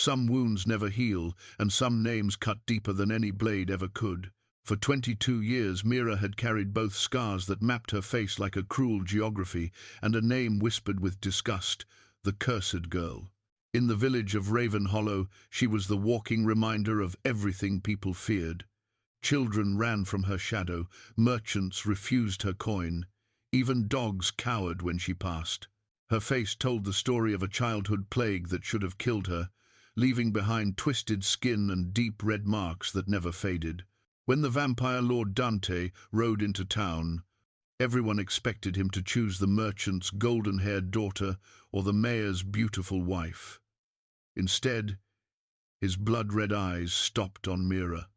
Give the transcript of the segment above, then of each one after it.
some wounds never heal, and some names cut deeper than any blade ever could. For 22 years Mira had carried both scars that mapped her face like a cruel geography, and a name whispered with disgust: the Cursed Girl. In the village of Raven Hollow, she was the walking reminder of everything people feared. Children ran from her shadow, merchants refused her coin, even dogs cowered when she passed. Her face told the story of a childhood plague that should have killed her, leaving behind twisted skin and deep red marks that never faded. When the vampire Lord Dante rode into town, everyone expected him to choose the merchant's golden-haired daughter or the mayor's beautiful wife. Instead, his blood-red eyes stopped on Mira,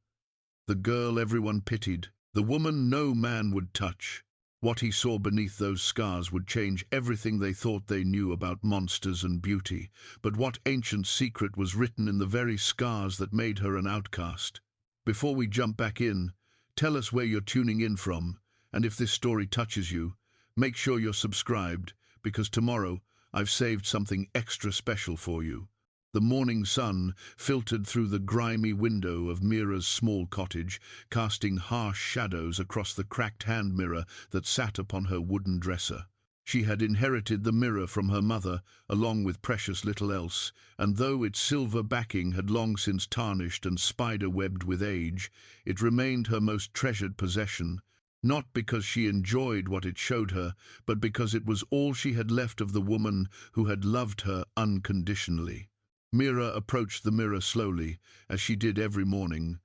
the girl everyone pitied, the woman no man would touch. What he saw beneath those scars would change everything they thought they knew about monsters and beauty. But what ancient secret was written in the very scars that made her an outcast? Before we jump back in, tell us where you're tuning in from, and if this story touches you, make sure you're subscribed, because tomorrow I've saved something extra special for you. The morning sun filtered through the grimy window of Mira's small cottage, casting harsh shadows across the cracked hand mirror that sat upon her wooden dresser. She had inherited the mirror from her mother, along with precious little else, and though its silver backing had long since tarnished and spider-webbed with age, it remained her most treasured possession, not because she enjoyed what it showed her, but because it was all she had left of the woman who had loved her unconditionally. Mira approached the mirror slowly, as she did every morning,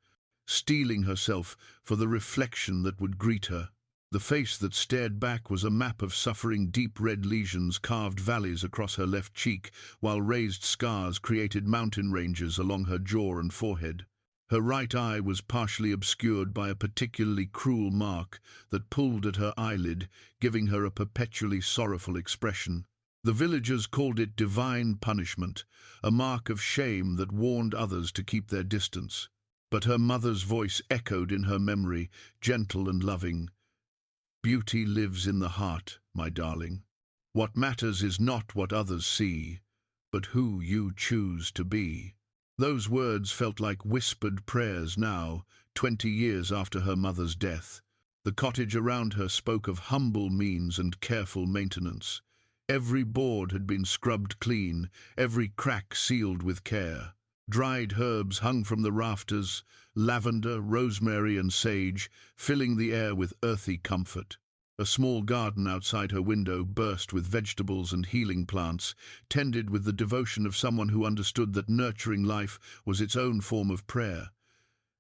steeling herself for the reflection that would greet her. The face that stared back was a map of suffering. Deep red lesions carved valleys across her left cheek, while raised scars created mountain ranges along her jaw and forehead. Her right eye was partially obscured by a particularly cruel mark that pulled at her eyelid, giving her a perpetually sorrowful expression. The villagers called it divine punishment, a mark of shame that warned others to keep their distance. But her mother's voice echoed in her memory, gentle and loving. Beauty lives in the heart, my darling. What matters is not what others see, but who you choose to be. Those words felt like whispered prayers now, 20 years after her mother's death. The cottage around her spoke of humble means and careful maintenance. Every board had been scrubbed clean, every crack sealed with care. Dried herbs hung from the rafters, lavender, rosemary and sage, filling the air with earthy comfort. A small garden outside her window burst with vegetables and healing plants, tended with the devotion of someone who understood that nurturing life was its own form of prayer.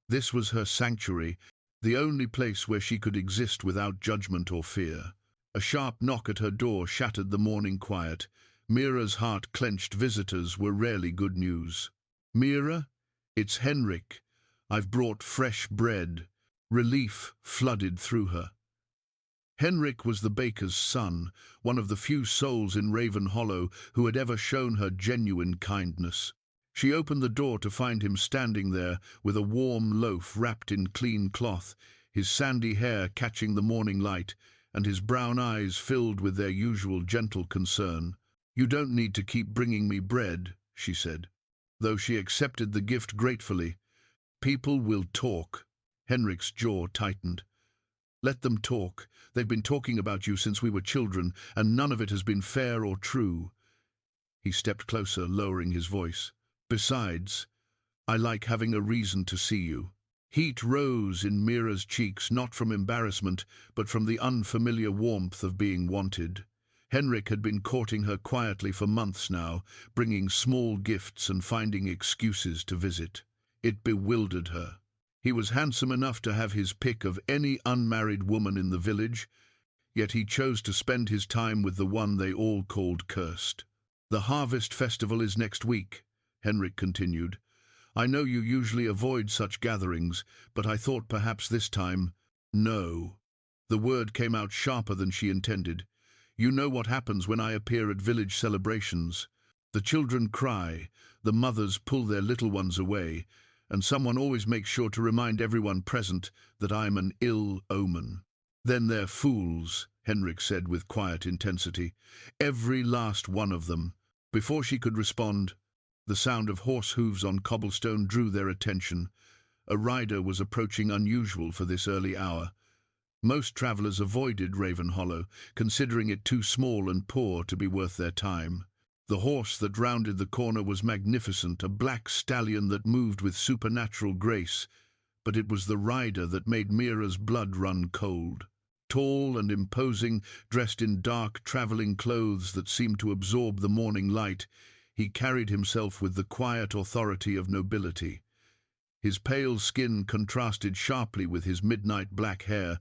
This was her sanctuary, the only place where she could exist without judgment or fear. A sharp knock at her door shattered the morning quiet. Mira's heart clenched. Visitors were rarely good news. "Mira, it's Henrik. I've brought fresh bread." Relief flooded through her. Henrik was the baker's son, one of the few souls in Raven Hollow who had ever shown her genuine kindness. She opened the door to find him standing there with a warm loaf wrapped in clean cloth, his sandy hair catching the morning light, and his brown eyes filled with their usual gentle concern. "You don't need to keep bringing me bread," she said, though she accepted the gift gratefully. "People will talk." Henrik's jaw tightened. "Let them talk. They've been talking about you since we were children, and none of it has been fair or true." He stepped closer, lowering his voice. "Besides, I like having a reason to see you." Heat rose in Mira's cheeks, not from embarrassment, but from the unfamiliar warmth of being wanted. Henrik had been courting her quietly for months now, bringing small gifts and finding excuses to visit. It bewildered her. He was handsome enough to have his pick of any unmarried woman in the village, yet he chose to spend his time with the one they all called cursed. "The harvest festival is next week," Henrik continued. "I know you usually avoid such gatherings, but I thought perhaps this time—" "No." The word came out sharper than she intended. "You know what happens when I appear at village celebrations. The children cry, the mothers pull their little ones away, and someone always makes sure to remind everyone present that I'm an ill omen." "Then they're fools," Henrik said with quiet intensity. "Every last one of them." Before she could respond, The sound of horse hooves on cobblestone drew their attention. A rider was approaching, unusual for this early hour. Most travellers avoided Raven Hollow, considering it too small and poor to be worth their time. The horse that rounded the corner was magnificent, a black stallion that moved with supernatural grace, but it was the rider that made Mira's blood run cold. Tall and imposing, dressed in dark travelling clothes that seemed to absorb the morning light, he carried himself with the quiet authority of nobility. His pale skin contrasted sharply with his midnight black hair,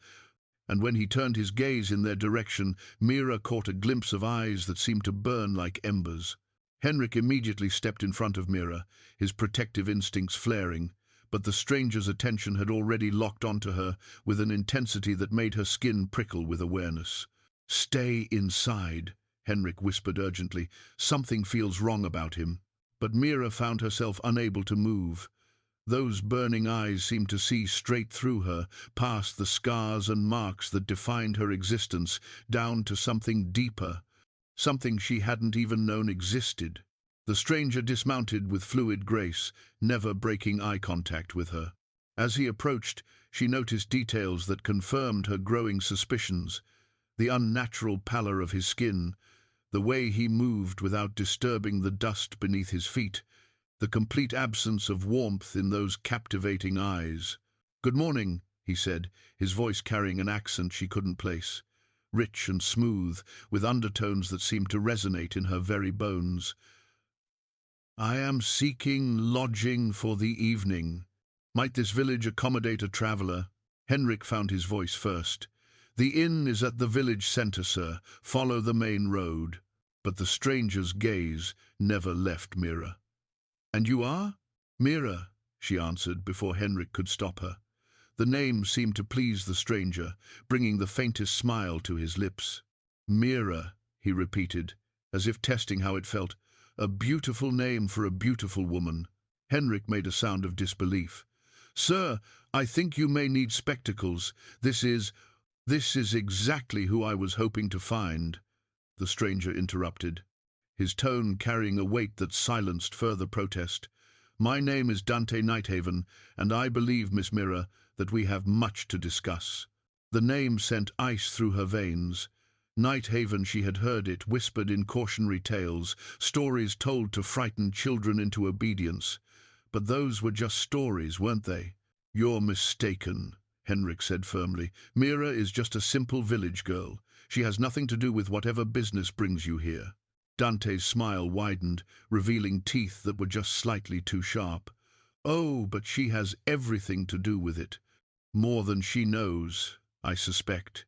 and when he turned his gaze in their direction, Mira caught a glimpse of eyes that seemed to burn like embers. Henrik immediately stepped in front of Mira, his protective instincts flaring, but the stranger's attention had already locked onto her with an intensity that made her skin prickle with awareness. "Stay inside," Henrik whispered urgently. "Something feels wrong about him." But Mira found herself unable to move. Those burning eyes seemed to see straight through her, past the scars and marks that defined her existence, down to something deeper, something she hadn't even known existed. The stranger dismounted with fluid grace, never breaking eye contact with her. As he approached, she noticed details that confirmed her growing suspicions. The unnatural pallor of his skin, the way he moved without disturbing the dust beneath his feet, the complete absence of warmth in those captivating eyes. "Good morning," he said, his voice carrying an accent she couldn't place. Rich and smooth, with undertones that seemed to resonate in her very bones. "I am seeking lodging for the evening. Might this village accommodate a traveller?" Henrik found his voice first. "The inn is at the village centre, sir. Follow the main road." But the stranger's gaze never left Mira. "And you are?" "Mira," she answered before Henrik could stop her. The name seemed to please the stranger, bringing the faintest smile to his lips. "Mira," he repeated, as if testing how it felt. "A beautiful name for a beautiful woman." Henrik made a sound of disbelief. "Sir, I think you may need spectacles. This is exactly who I was hoping to find," the stranger interrupted, his tone carrying a weight that silenced further protest. "My name is Dante Nighthaven, and I believe, Miss Mira, that we have much to discuss." The name sent ice through her veins. Nighthaven, she had heard it whispered in cautionary tales, stories told to frighten children into obedience. But those were just stories, weren't they? "You're mistaken," Henrik said firmly. "Mira is just a simple village girl. She has nothing to do with whatever business brings you here." Dante's smile widened, revealing teeth that were just slightly too sharp. "Oh, but she has everything to do with it. More than she knows, I suspect."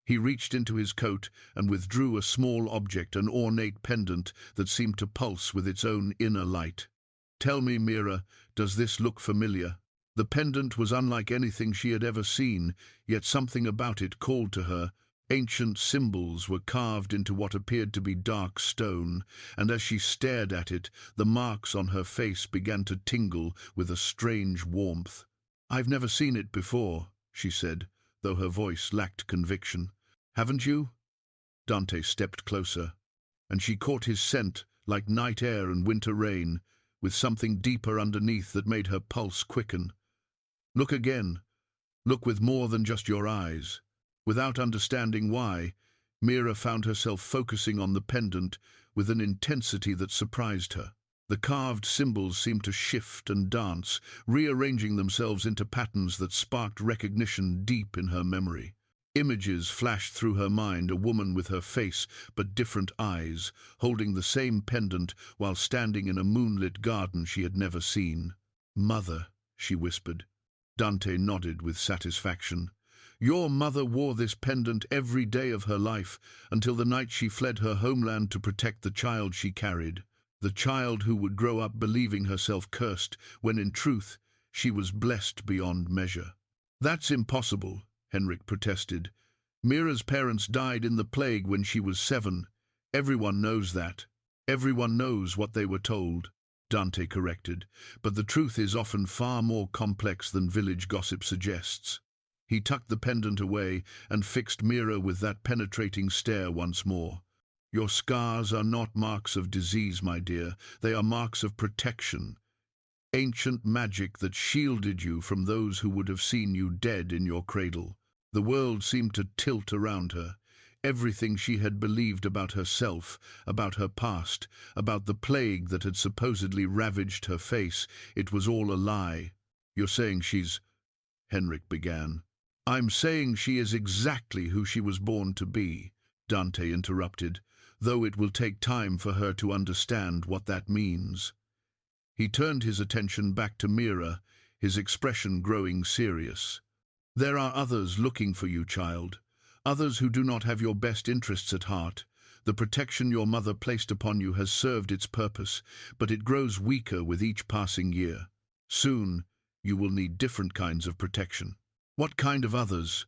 He reached into his coat and withdrew a small object, an ornate pendant that seemed to pulse with its own inner light. "Tell me, Mira, does this look familiar?" The pendant was unlike anything she had ever seen, yet something about it called to her. Ancient symbols were carved into what appeared to be dark stone, and as she stared at it, the marks on her face began to tingle with a strange warmth. "I've never seen it before," she said, though her voice lacked conviction. "Haven't you?" Dante stepped closer, and she caught his scent like night air and winter rain, with something deeper underneath that made her pulse quicken. "Look again. Look with more than just your eyes." Without understanding why, Mira found herself focusing on the pendant with an intensity that surprised her. The carved symbols seemed to shift and dance, rearranging themselves into patterns that sparked recognition deep in her memory. Images flashed through her mind, a woman with her face but different eyes, holding the same pendant while standing in a moonlit garden she had never seen. "Mother," she whispered. Dante nodded with satisfaction. "Your mother wore this pendant every day of her life, until the night she fled her homeland to protect the child she carried. The child who would grow up believing herself cursed, when in truth she was blessed beyond measure." "That's impossible," Henrik protested. "Mira's parents died in the plague when she was 7. Everyone knows that. Everyone knows what they were told," Dante corrected. "But the truth is often far more complex than village gossip suggests." He tucked the pendant away and fixed Mira with that penetrating stare once more. Your scars are not marks of disease, my dear. They are marks of protection. Ancient magic that shielded you from those who would have seen you dead in your cradle. The world seemed to tilt around her. Everything she had believed about herself, about her past, about the plague that had supposedly ravaged her face, it was all a lie. You're saying she's... Henrik began. I'm saying she is exactly who she was born to be, Dante interrupted, though it will take time for her to understand what that means. He turned his attention back to Mira, his expression growing serious. There are others looking for you, child. Others who do not have your best interests at heart. The protection your mother placed upon you has served its purpose, but it grows weaker with each passing year. Soon, you will need different kinds of protection. What kind of others?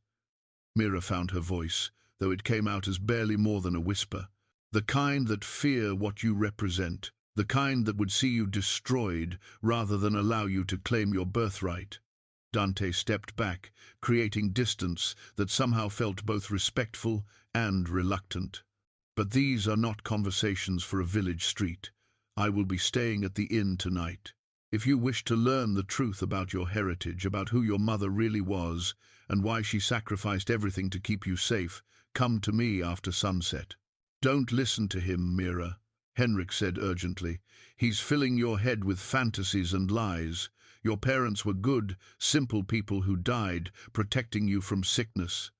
Mira found her voice, though it came out as barely more than a whisper. The kind that fear what you represent. The kind that would see you destroyed rather than allow you to claim your birthright. Dante stepped back, creating distance that somehow felt both respectful and reluctant. But these are not conversations for a village street. I will be staying at the inn tonight. If you wish to learn the truth about your heritage, about who your mother really was, and why she sacrificed everything to keep you safe, come to me after sunset. Don't listen to him, Mira, Henrik said urgently. He's filling your head with fantasies and lies. Your parents were good, simple people who died, protecting you from sickness.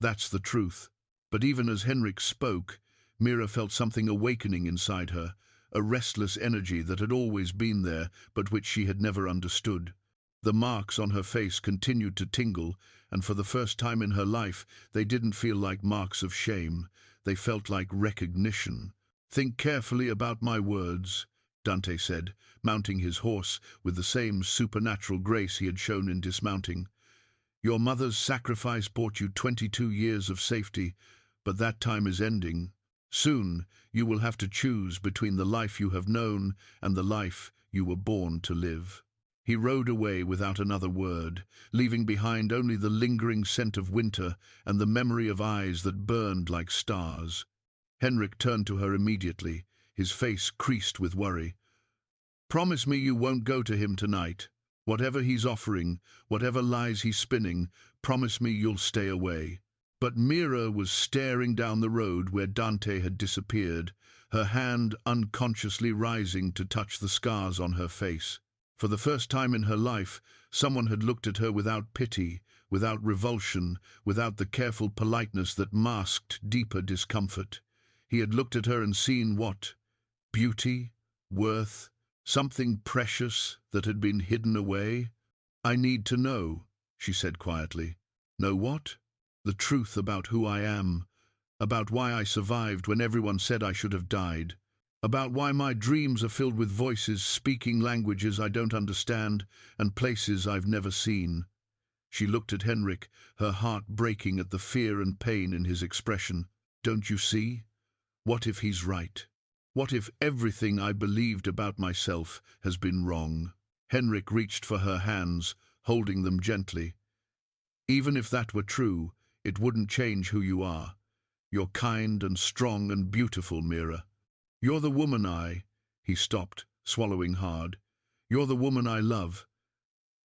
That's the truth. But even as Henrik spoke, Mira felt something awakening inside her, a restless energy that had always been there, but which she had never understood. The marks on her face continued to tingle, and for the first time in her life, they didn't feel like marks of shame. They felt like recognition. Think carefully about my words, Dante said, mounting his horse with the same supernatural grace he had shown in dismounting. Your mother's sacrifice brought you 22 years of safety, but that time is ending. Soon you will have to choose between the life you have known and the life you were born to live. He rode away without another word, leaving behind only the lingering scent of winter and the memory of eyes that burned like stars. Henrik turned to her immediately, his face creased with worry. Promise me you won't go to him tonight. Whatever he's offering, whatever lies he's spinning, promise me you'll stay away. But Mira was staring down the road where Dante had disappeared, her hand unconsciously rising to touch the scars on her face. For the first time in her life, someone had looked at her without pity, without revulsion, without the careful politeness that masked deeper discomfort. He had looked at her and seen what? Beauty, worth, something precious that had been hidden away. I need to know, she said quietly. Know what? The truth about who I am, about why I survived when everyone said I should have died, about why my dreams are filled with voices speaking languages I don't understand and places I've never seen. She looked at Henrik, her heart breaking at the fear and pain in his expression. Don't you see? What if he's right? What if everything I believed about myself has been wrong? Henrik reached for her hands, holding them gently. Even if that were true, it wouldn't change who you are. You're kind and strong and beautiful, Mira. You're the woman He stopped, swallowing hard. You're the woman I love.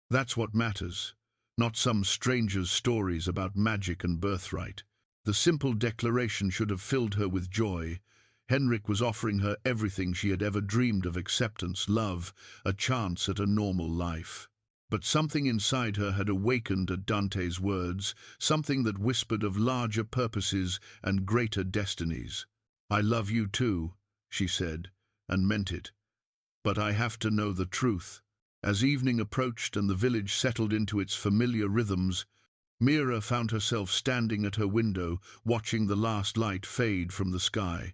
That's what matters, not some stranger's stories about magic and birthright. The simple declaration should have filled her with joy. Henrik was offering her everything she had ever dreamed of: acceptance, love, a chance at a normal life. But something inside her had awakened at Dante's words, something that whispered of larger purposes and greater destinies. I love you too, she said, and meant it. But I have to know the truth. As evening approached and the village settled into its familiar rhythms, Mira found herself standing at her window, watching the last light fade from the sky.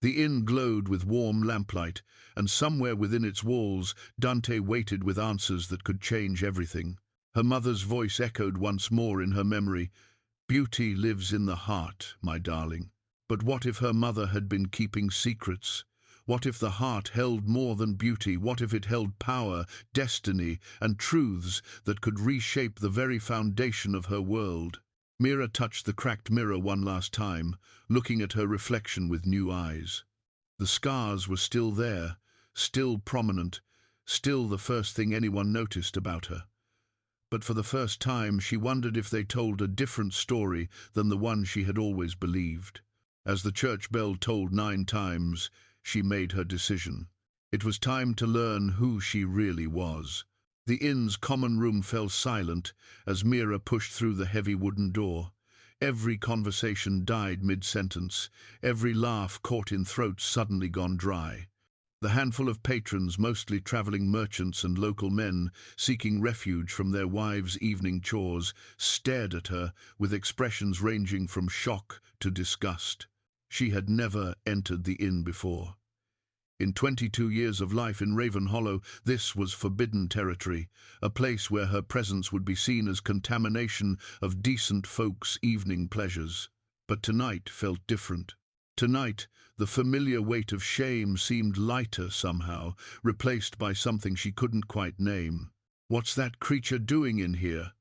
The inn glowed with warm lamplight, and somewhere within its walls Dante waited with answers that could change everything. Her mother's voice echoed once more in her memory. Beauty lives in the heart, my darling. But what if her mother had been keeping secrets? What if the heart held more than beauty? What if it held power, destiny, and truths that could reshape the very foundation of her world? Mira touched the cracked mirror one last time, looking at her reflection with new eyes. The scars were still there, still prominent, still the first thing anyone noticed about her. But for the first time she wondered if they told a different story than the one she had always believed. As the church bell tolled 9 times, she made her decision. It was time to learn who she really was. The inn's common room fell silent as Mira pushed through the heavy wooden door. Every conversation died mid-sentence, every laugh caught in throats suddenly gone dry. The handful of patrons, mostly travelling merchants and local men seeking refuge from their wives' evening chores, stared at her with expressions ranging from shock to disgust. She had never entered the inn before. In 22 years of life in Raven Hollow, this was forbidden territory, a place where her presence would be seen as contamination of decent folks' evening pleasures. But tonight felt different. Tonight, the familiar weight of shame seemed lighter somehow, replaced by something she couldn't quite name. "What's that creature doing in here?"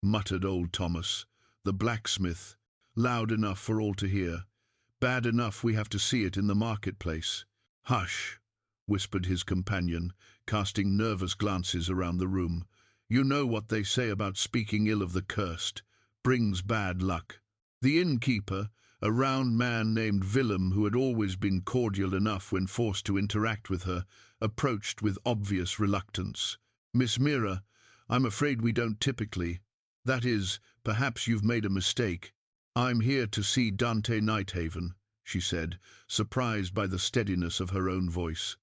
muttered old Thomas, the blacksmith, loud enough for all to hear. "Bad enough we have to see it in the marketplace." "Hush," whispered his companion, casting nervous glances around the room. "You know what they say about speaking ill of the cursed. Brings bad luck." The innkeeper, a round man named Willem, who had always been cordial enough when forced to interact with her, approached with obvious reluctance. "Miss Mira, I'm afraid we don't typically. That is, perhaps you've made a mistake. I'm here to see Dante Nighthaven," she said, surprised by the steadiness of her own voice.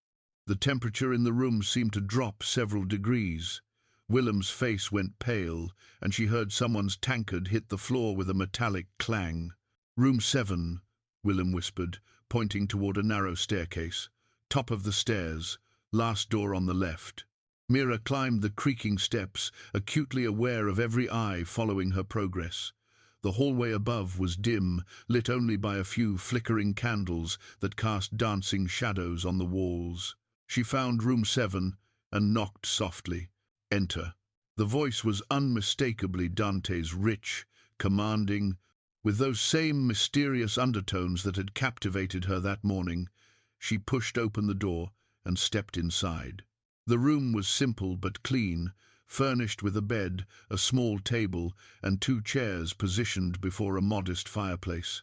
The temperature in the room seemed to drop several degrees. Willem's face went pale, and she heard someone's tankard hit the floor with a metallic clang. "Room 7, Willem whispered, pointing toward a narrow staircase. "Top of the stairs, last door on the left." Mira climbed the creaking steps, acutely aware of every eye following her progress. The hallway above was dim, lit only by a few flickering candles that cast dancing shadows on the walls. She found room 7 and knocked softly. "Enter." The voice was unmistakably Dante's, rich, commanding, with those same mysterious undertones that had captivated her that morning. She pushed open the door and stepped inside. The room was simple but clean, furnished with a bed, a small table, and 2 chairs positioned before a modest fireplace.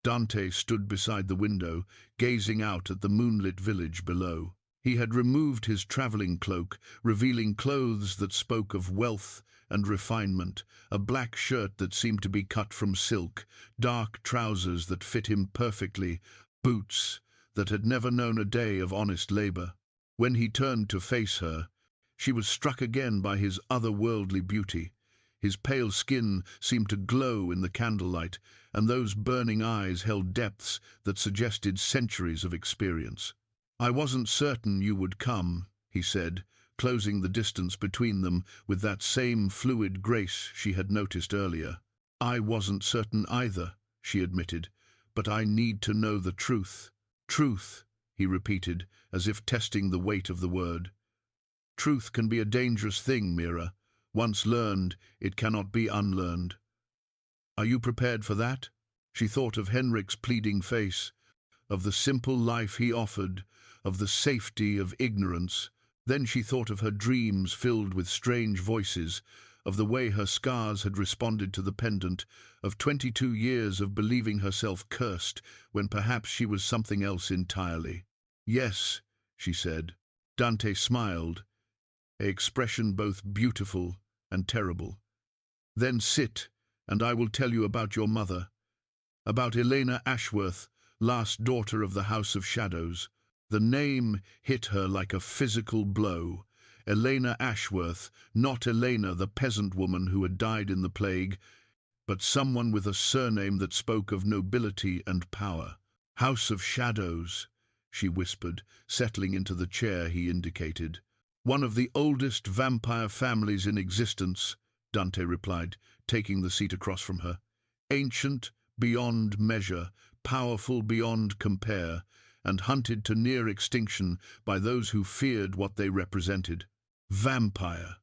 Dante stood beside the window, gazing out at the moonlit village below. He had removed his travelling cloak, revealing clothes that spoke of wealth and refinement, a black shirt that seemed to be cut from silk, dark trousers that fit him perfectly, boots that had never known a day of honest labour. When he turned to face her, she was struck again by his otherworldly beauty. His pale skin seemed to glow in the candlelight, and those burning eyes held depths that suggested centuries of experience. "I wasn't certain you would come," he said, closing the distance between them with that same fluid grace she had noticed earlier. "I wasn't certain either," she admitted, "but I need to know the truth." "Truth," he repeated, as if testing the weight of the word. "Truth can be a dangerous thing, Mira. Once learned, it cannot be unlearned." "Are you prepared for that?" She thought of Henrik's pleading face, of the simple life he offered, of the safety of ignorance. Then she thought of her dreams filled with strange voices, of the way her scars had responded to the pendant, of 22 years of believing herself cursed when perhaps she was something else entirely. "Yes," she said. Dante smiled, an expression both beautiful and terrible. "Then sit, and I will tell you about your mother, about Elena Ashworth, last daughter of the House of Shadows." The name hit her like a physical blow. Elena Ashworth, not Elena, the peasant woman who had died in the plague, but someone with a surname that spoke of nobility and power. "House of Shadows," she whispered, settling into the chair he indicated. "One of the oldest vampire families in existence," Dante replied, taking the seat across from her. "Ancient beyond measure, powerful beyond compare, and hunted to near extinction by those who feared what they represented. Vampire.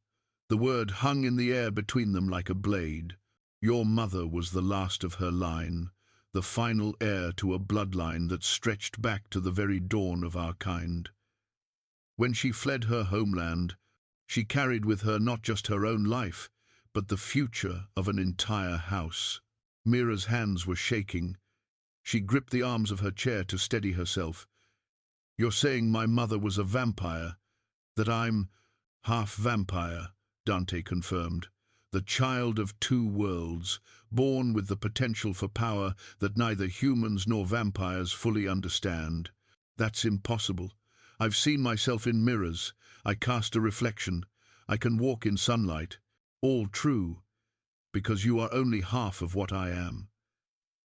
The word hung in the air between them like a blade. Your mother was the last of her line, the final heir to a bloodline that stretched back to the very dawn of our kind. When she fled her homeland, she carried with her not just her own life, but the future of an entire house. Mira's hands were shaking. She gripped the arms of her chair to steady herself. "You're saying my mother was a vampire, that I'm half vampire," Dante confirmed. "The child of two worlds, born with the potential for power that neither humans nor vampires fully understand. That's impossible. I've seen myself in mirrors. I cast a reflection. I can walk in sunlight. All true, because you are only half of what I am.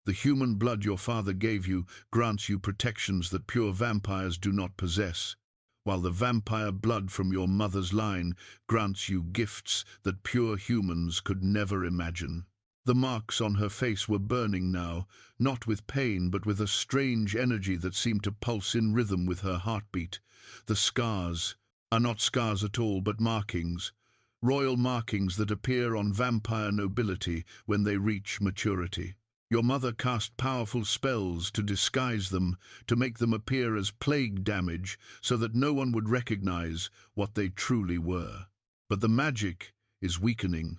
The human blood your father gave you grants you protections that pure vampires do not possess, while the vampire blood from your mother's line grants you gifts that pure humans could never imagine." The marks on her face were burning now, not with pain but with a strange energy that seemed to pulse in rhythm with her heartbeat. The scars are not scars at all, but markings, royal markings that appear on vampire nobility when they reach maturity. Your mother cast powerful spells to disguise them, to make them appear as plague damage, so that no one would recognize what they truly were. But the magic is weakening,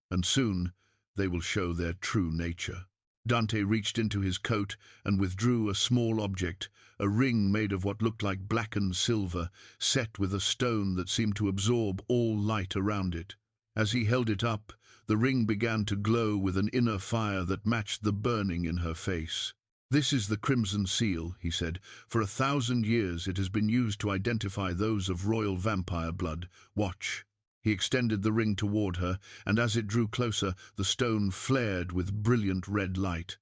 and soon they will show their true nature. Dante reached into his coat and withdrew a small object, a ring made of what looked like blackened silver, set with a stone that seemed to absorb all light around it. As he held it up, the ring began to glow with an inner fire that matched the burning in her face. "This is the Crimson Seal," he said. "For 1,000 years it has been used to identify those of royal vampire blood. Watch." He extended the ring toward her, and as it drew closer, the stone flared with brilliant red light.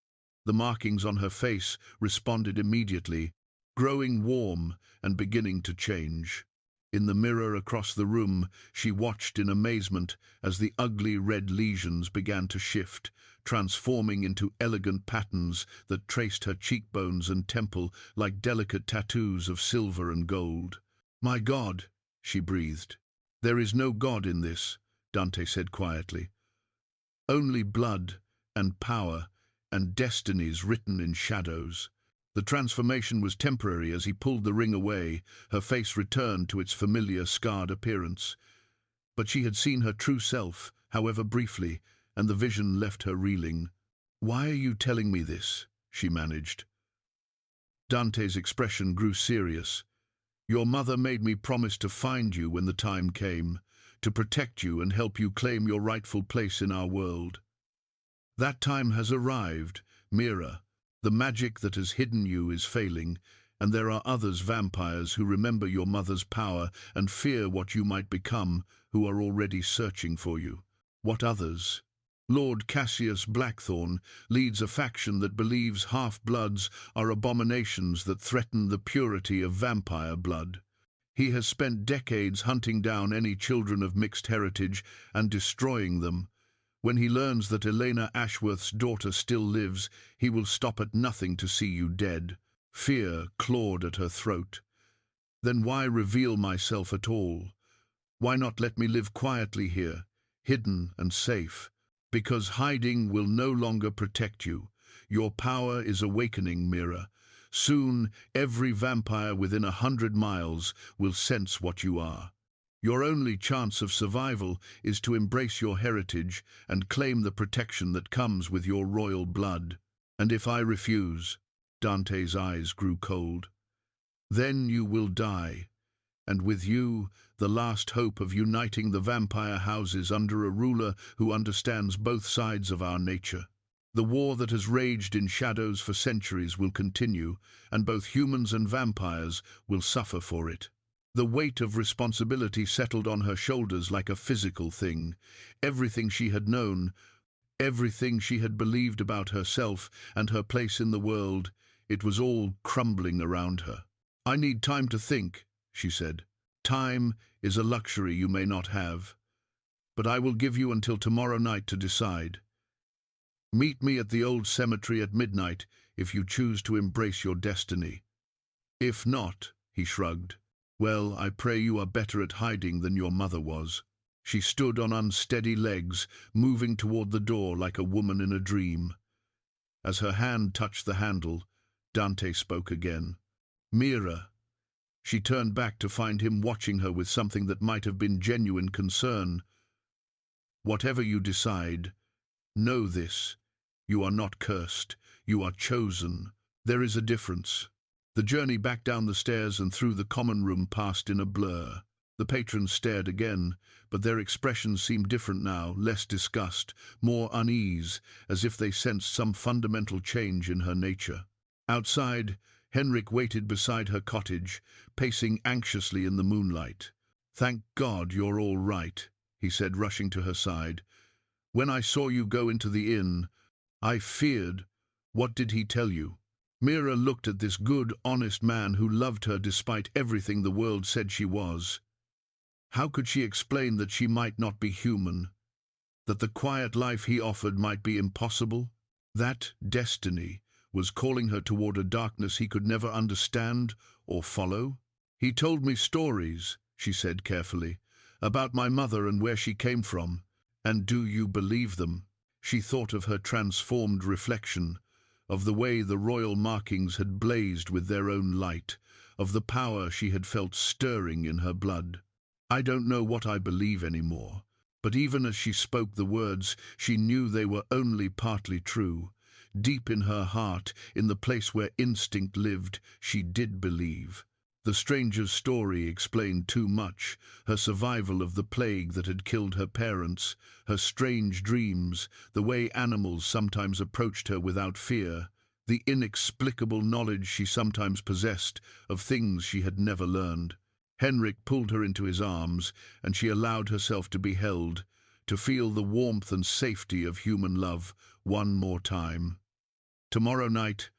The markings on her face responded immediately, growing warm and beginning to change. In the mirror across the room, she watched in amazement as the ugly red lesions began to shift, transforming into elegant patterns that traced her cheekbones and temple like delicate tattoos of silver and gold. "My God," she breathed. "There is no God in this," Dante said quietly. "Only blood and power and destinies written in shadows." The transformation was temporary. As he pulled the ring away, her face returned to its familiar scarred appearance. But she had seen her true self, however briefly, and the vision left her reeling. "Why are you telling me this?" she managed. Dante's expression grew serious. "Your mother made me promise to find you when the time came, to protect you and help you claim your rightful place in our world. That time has arrived, Mira. The magic that has hidden you is failing, and there are others, vampires, who remember your mother's power and fear what you might become, who are already searching for you." "What others?" "Lord Cassius Blackthorn leads a faction that believes half-bloods are abominations that threaten the purity of vampire blood. He has spent decades hunting down any children of mixed heritage and destroying them. When he learns that Elena Ashworth's daughter still lives, he will stop at nothing to see you dead." Fear clawed at her throat. "Then why reveal myself at all? Why not let me live quietly here, hidden and safe? Because hiding will no longer protect you. Your power is awakening, Mira. Soon, every vampire within 100 miles will sense what you are. Your only chance of survival is to embrace your heritage and claim the protection that comes with your royal blood. And if I refuse," Dante's eyes grew cold, "then you will die, and with you, the last hope of uniting the vampire houses under a ruler who understands both sides of our nature. The war that has raged in shadows for centuries will continue, and both humans and vampires will suffer for it." The weight of responsibility settled on her shoulders like a physical thing. Everything she had known, everything she had believed about herself and her place in the world, it was all crumbling around her. "I need time to think," she said. "Time is a luxury you may not have, but I will give you until tomorrow night to decide. Meet me at the old cemetery at midnight if you choose to embrace your destiny. If not," he shrugged, "well, I pray you are better at hiding than your mother was." She stood on unsteady legs, moving toward the door like a woman in a dream. As her hand touched the handle, Dante spoke again. "Mira." She turned back to find him watching her with something that might have been genuine concern. "Whatever you decide, know this. You are not cursed. You are chosen. There is a difference." The journey back down the stairs and through the common room passed in a blur. The patrons stared again, but their expressions seemed different now, less disgust, more unease, as if they sensed some fundamental change in her nature. Outside, Henrik waited beside her cottage, pacing anxiously in the moonlight. "Thank God you're all right," he said, rushing to her side. "When I saw you go into the inn, I feared. What did he tell you?" Mira looked at this good, honest man who loved her despite everything the world said she was. How could she explain that she might not be human? That the quiet life he offered might be impossible? That destiny was calling her toward a darkness he could never understand or follow? "He told me stories," she said carefully, "about my mother and where she came from. And do you believe them?" She thought of her transformed reflection, of the way the royal markings had blazed with their own light, of the power she had felt stirring in her blood. "I don't know what I believe anymore." But even as she spoke the words, she knew they were only partly true. Deep in her heart, in the place where instinct lived, she did believe. The stranger's story explained too much: her survival of the plague that had killed her parents, her strange dreams, the way animals sometimes approached her without fear, the inexplicable knowledge she sometimes possessed of things she had never learned. Henrik pulled her into his arms, and she allowed herself to be held, to feel the warmth and safety of human love one more time. Tomorrow night,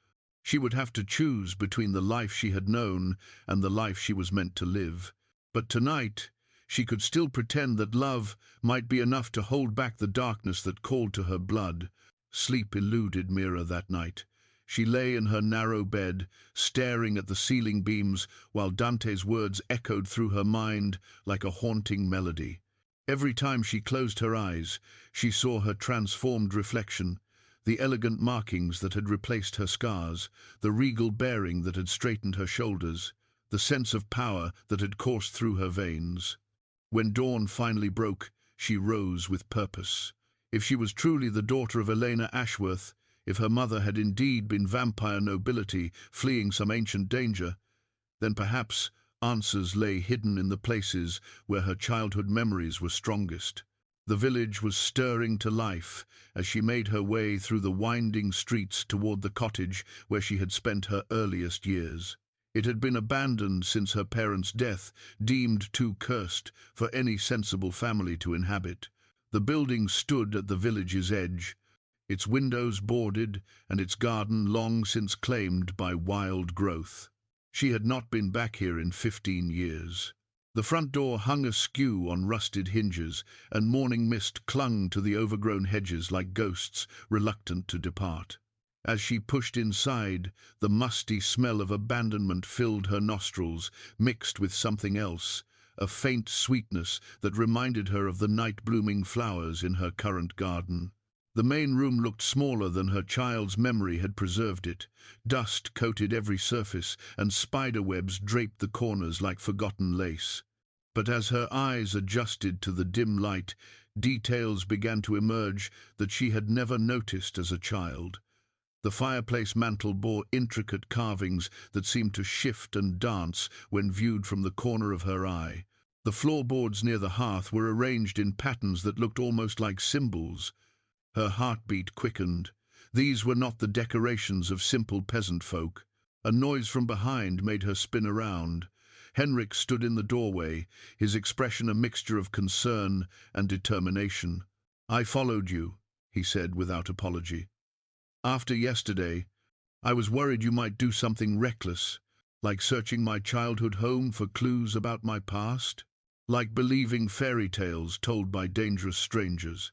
she would have to choose between the life she had known and the life she was meant to live. But tonight, she could still pretend that love might be enough to hold back the darkness that called to her blood. Sleep eluded Mira that night. She lay in her narrow bed, staring at the ceiling beams, while Dante's words echoed through her mind like a haunting melody. Every time she closed her eyes, she saw her transformed reflection, the elegant markings that had replaced her scars, the regal bearing that had straightened her shoulders, the sense of power that had coursed through her veins. When dawn finally broke, she rose with purpose. If she was truly the daughter of Elena Ashworth, if her mother had indeed been vampire nobility fleeing some ancient danger, then perhaps answers lay hidden in the places where her childhood memories were strongest. The village was stirring to life as she made her way through the winding streets toward the cottage where she had spent her earliest years. It had been abandoned since her parents' death, deemed too cursed for any sensible family to inhabit. The building stood at the village's edge, its windows boarded and its garden long since claimed by wild growth. She had not been back here in 15 years. The front door hung askew on rusted hinges, and morning mist clung to the overgrown hedges like ghosts reluctant to depart. As she pushed inside, the musty smell of abandonment filled her nostrils, mixed with something else, a faint sweetness that reminded her of the night-blooming flowers in her current garden. The main room looked smaller than her child's memory had preserved it. Dust coated every surface, and spider webs draped the corners like forgotten lace. But as her eyes adjusted to the dim light, details began to emerge that she had never noticed as a child. The fireplace mantel bore intricate carvings that seemed to shift and dance when viewed from the corner of her eye. The floorboards near the hearth were arranged in patterns that looked almost like symbols. Her heartbeat quickened. These were not the decorations of simple peasant folk. A noise from behind made her spin around. Henrik stood in the doorway, his expression a mixture of concern and determination. "I followed you," he said without apology. "After yesterday, I was worried you might do something reckless, like searching my childhood home for clues about my past, like believing fairy tales told by dangerous strangers."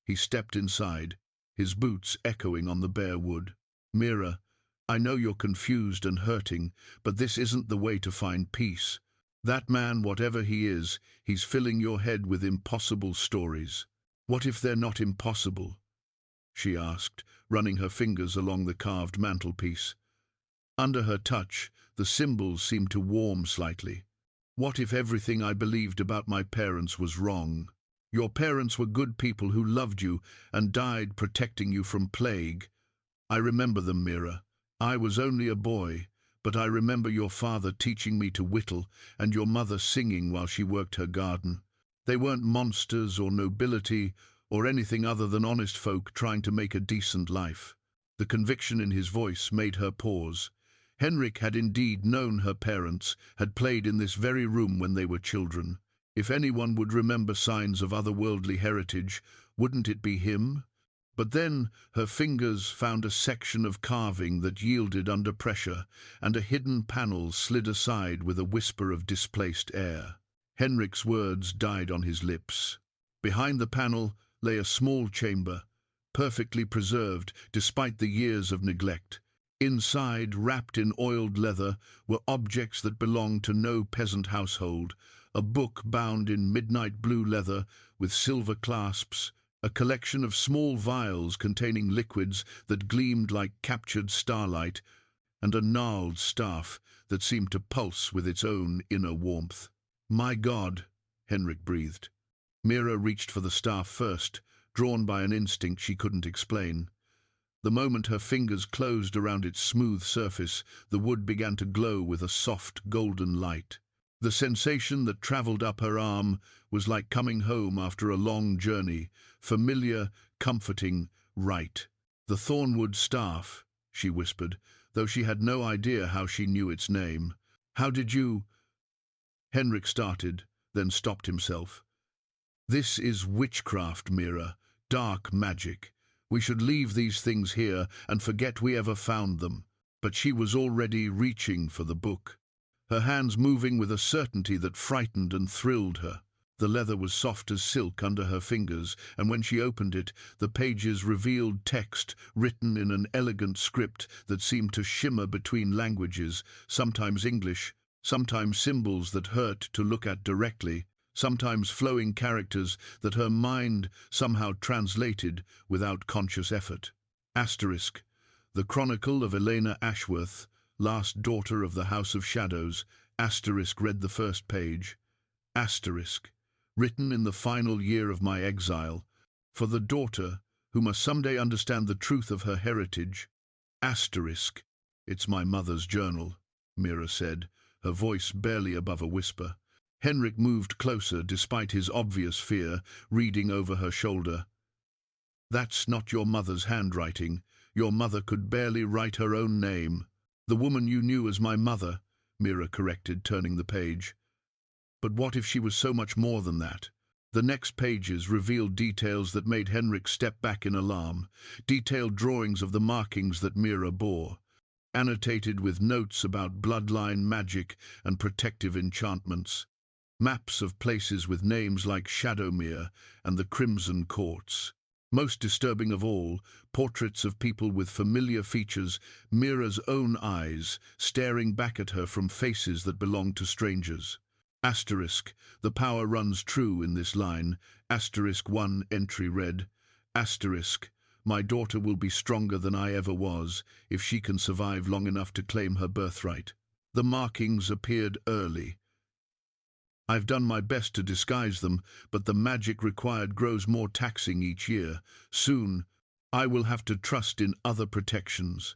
He stepped inside, his boots echoing on the bare wood. "Mira, I know you're confused and hurting, but this isn't the way to find peace. That man, whatever he is, he's filling your head with impossible stories. What if they're not impossible? She asked, running her fingers along the carved mantelpiece. Under her touch, the symbols seemed to warm slightly. What if everything I believed about my parents was wrong? Your parents were good people who loved you and died protecting you from plague. I remember them, Mira. I was only a boy, but I remember your father teaching me to whittle and your mother singing while she worked her garden. They weren't monsters or nobility or anything other than honest folk trying to make a decent life. The conviction in his voice made her pause. Henrik had indeed known her parents, had played in this very room when they were children. If anyone would remember signs of otherworldly heritage, wouldn't it be him? But then her fingers found a section of carving that yielded under pressure, and a hidden panel slid aside with a whisper of displaced air. Henrik's words died on his lips. Behind the panel lay a small chamber, perfectly preserved despite the years of neglect. Inside, wrapped in oiled leather, were objects that belonged to no peasant household: a book bound in midnight blue leather with silver clasps, a collection of small vials containing liquids that gleamed like captured starlight, and a gnarled staff that seemed to pulse with its own inner warmth. "My God," Henrik breathed. Mira reached for the staff first, drawn by an instinct she couldn't explain. The moment her fingers closed around its smooth surface, the wood began to glow with a soft, golden light. The sensation that traveled up her arm was like coming home after a long journey, familiar, comforting, right. "The Thornwood staff," she whispered, though she had no idea how she knew its name. "How did you—" Henrik started, then stopped himself. "This is witchcraft, Mira, dark magic. We should leave these things here and forget we ever found them." But she was already reaching for the book, her hands moving with a certainty that frightened and thrilled her. The leather was soft as silk under her fingers, and when she opened it, the pages revealed text written in an elegant script that seemed to shimmer between languages, sometimes English, sometimes symbols that hurt to look at directly, sometimes flowing characters that her mind somehow translated without conscious effort. Asterisk, the Chronicle of Elena Ashworth, last daughter of the House of Shadows. Asterisk read the first page. Asterisk, written in the final year of my exile, for the daughter who must someday understand the truth of her heritage. Asterisk, it's my mother's journal, Mira said, her voice barely above a whisper. Henrik moved closer despite his obvious fear, reading over her shoulder. "That's not your mother's handwriting. Your mother could barely write her own name." "The woman you knew as my mother," Mira corrected, turning the page. But what if she was so much more than that? The next pages revealed details that made Henrik step back in alarm, detailed drawings of the markings that Mira bore, annotated with notes about bloodline magic and protective enchantments. Maps of places with names like Shadowmere and the Crimson Courts. Most disturbing of all, portraits of people with familiar features, Mira's own eyes, staring back at her from faces that belonged to strangers. Asterisk, the power runs true in this line. Asterisk, one entry read. Asterisk, my daughter will be stronger than I ever was, if she can survive long enough to claim her birthright. The markings appeared early. I've done my best to disguise them, but the magic required grows more taxing each year. Soon, I will have to trust in other protections.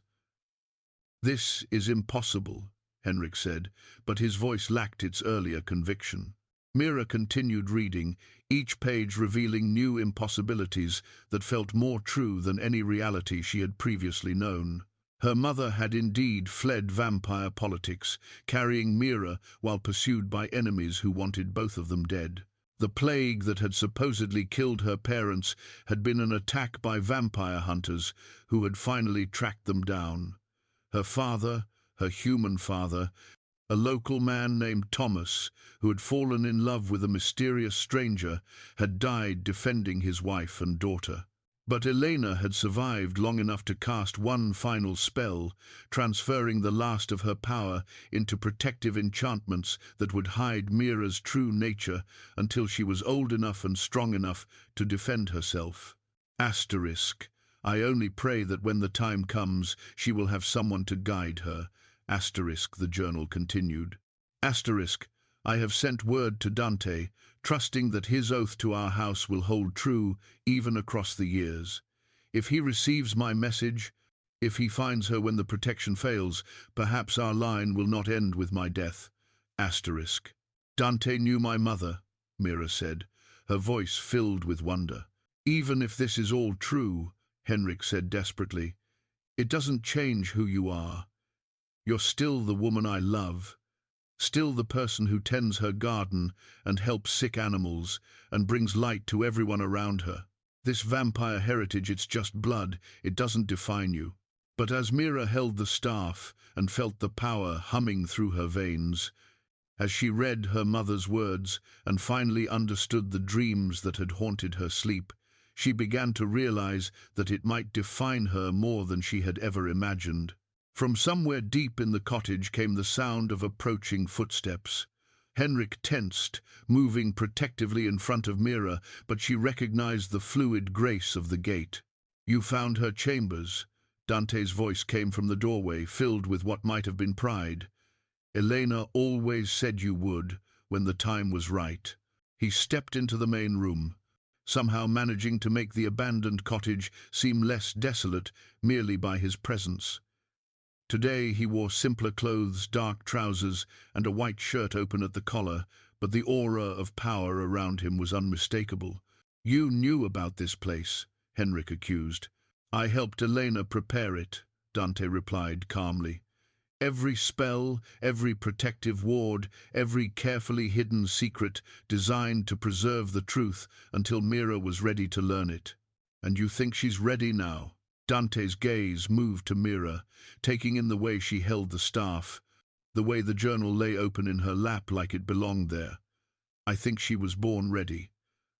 This is impossible, Henrik said, but his voice lacked its earlier conviction. Mira continued reading, each page revealing new impossibilities that felt more true than any reality she had previously known. Her mother had indeed fled vampire politics, carrying Mira while pursued by enemies who wanted both of them dead. The plague that had supposedly killed her parents had been an attack by vampire hunters who had finally tracked them down. Her father, her human father, a local man named Thomas, who had fallen in love with a mysterious stranger, had died defending his wife and daughter. But Elena had survived long enough to cast one final spell, transferring the last of her power into protective enchantments that would hide Mira's true nature until she was old enough and strong enough to defend herself. Asterisk. I only pray that when the time comes, she will have someone to guide her. Asterisk, the journal continued. Asterisk. I have sent word to Dante, trusting that his oath to our house will hold true even across the years. If he receives my message, if he finds her when the protection fails, perhaps our line will not end with my death. Asterisk. Dante knew my mother, Mira said, her voice filled with wonder. Even if this is all true, Henrik said desperately, it doesn't change who you are. You're still the woman I love. Still the person who tends her garden and helps sick animals and brings light to everyone around her. This vampire heritage, it's just blood, it doesn't define you. But as Mira held the staff and felt the power humming through her veins, as she read her mother's words and finally understood the dreams that had haunted her sleep, she began to realize that it might define her more than she had ever imagined. From somewhere deep in the cottage came the sound of approaching footsteps. Henrik tensed, moving protectively in front of Mira, but she recognized the fluid grace of the gate. You found her chambers. Dante's voice came from the doorway, filled with what might have been pride. Elena always said you would, when the time was right. He stepped into the main room, somehow managing to make the abandoned cottage seem less desolate merely by his presence. Today he wore simpler clothes, dark trousers, and a white shirt open at the collar, but the aura of power around him was unmistakable. You knew about this place, Henrik accused. I helped Elena prepare it, Dante replied calmly. Every spell, every protective ward, every carefully hidden secret designed to preserve the truth until Mira was ready to learn it. And you think she's ready now? Dante's gaze moved to Mira, taking in the way she held the staff, the way the journal lay open in her lap like it belonged there. I think she was born ready.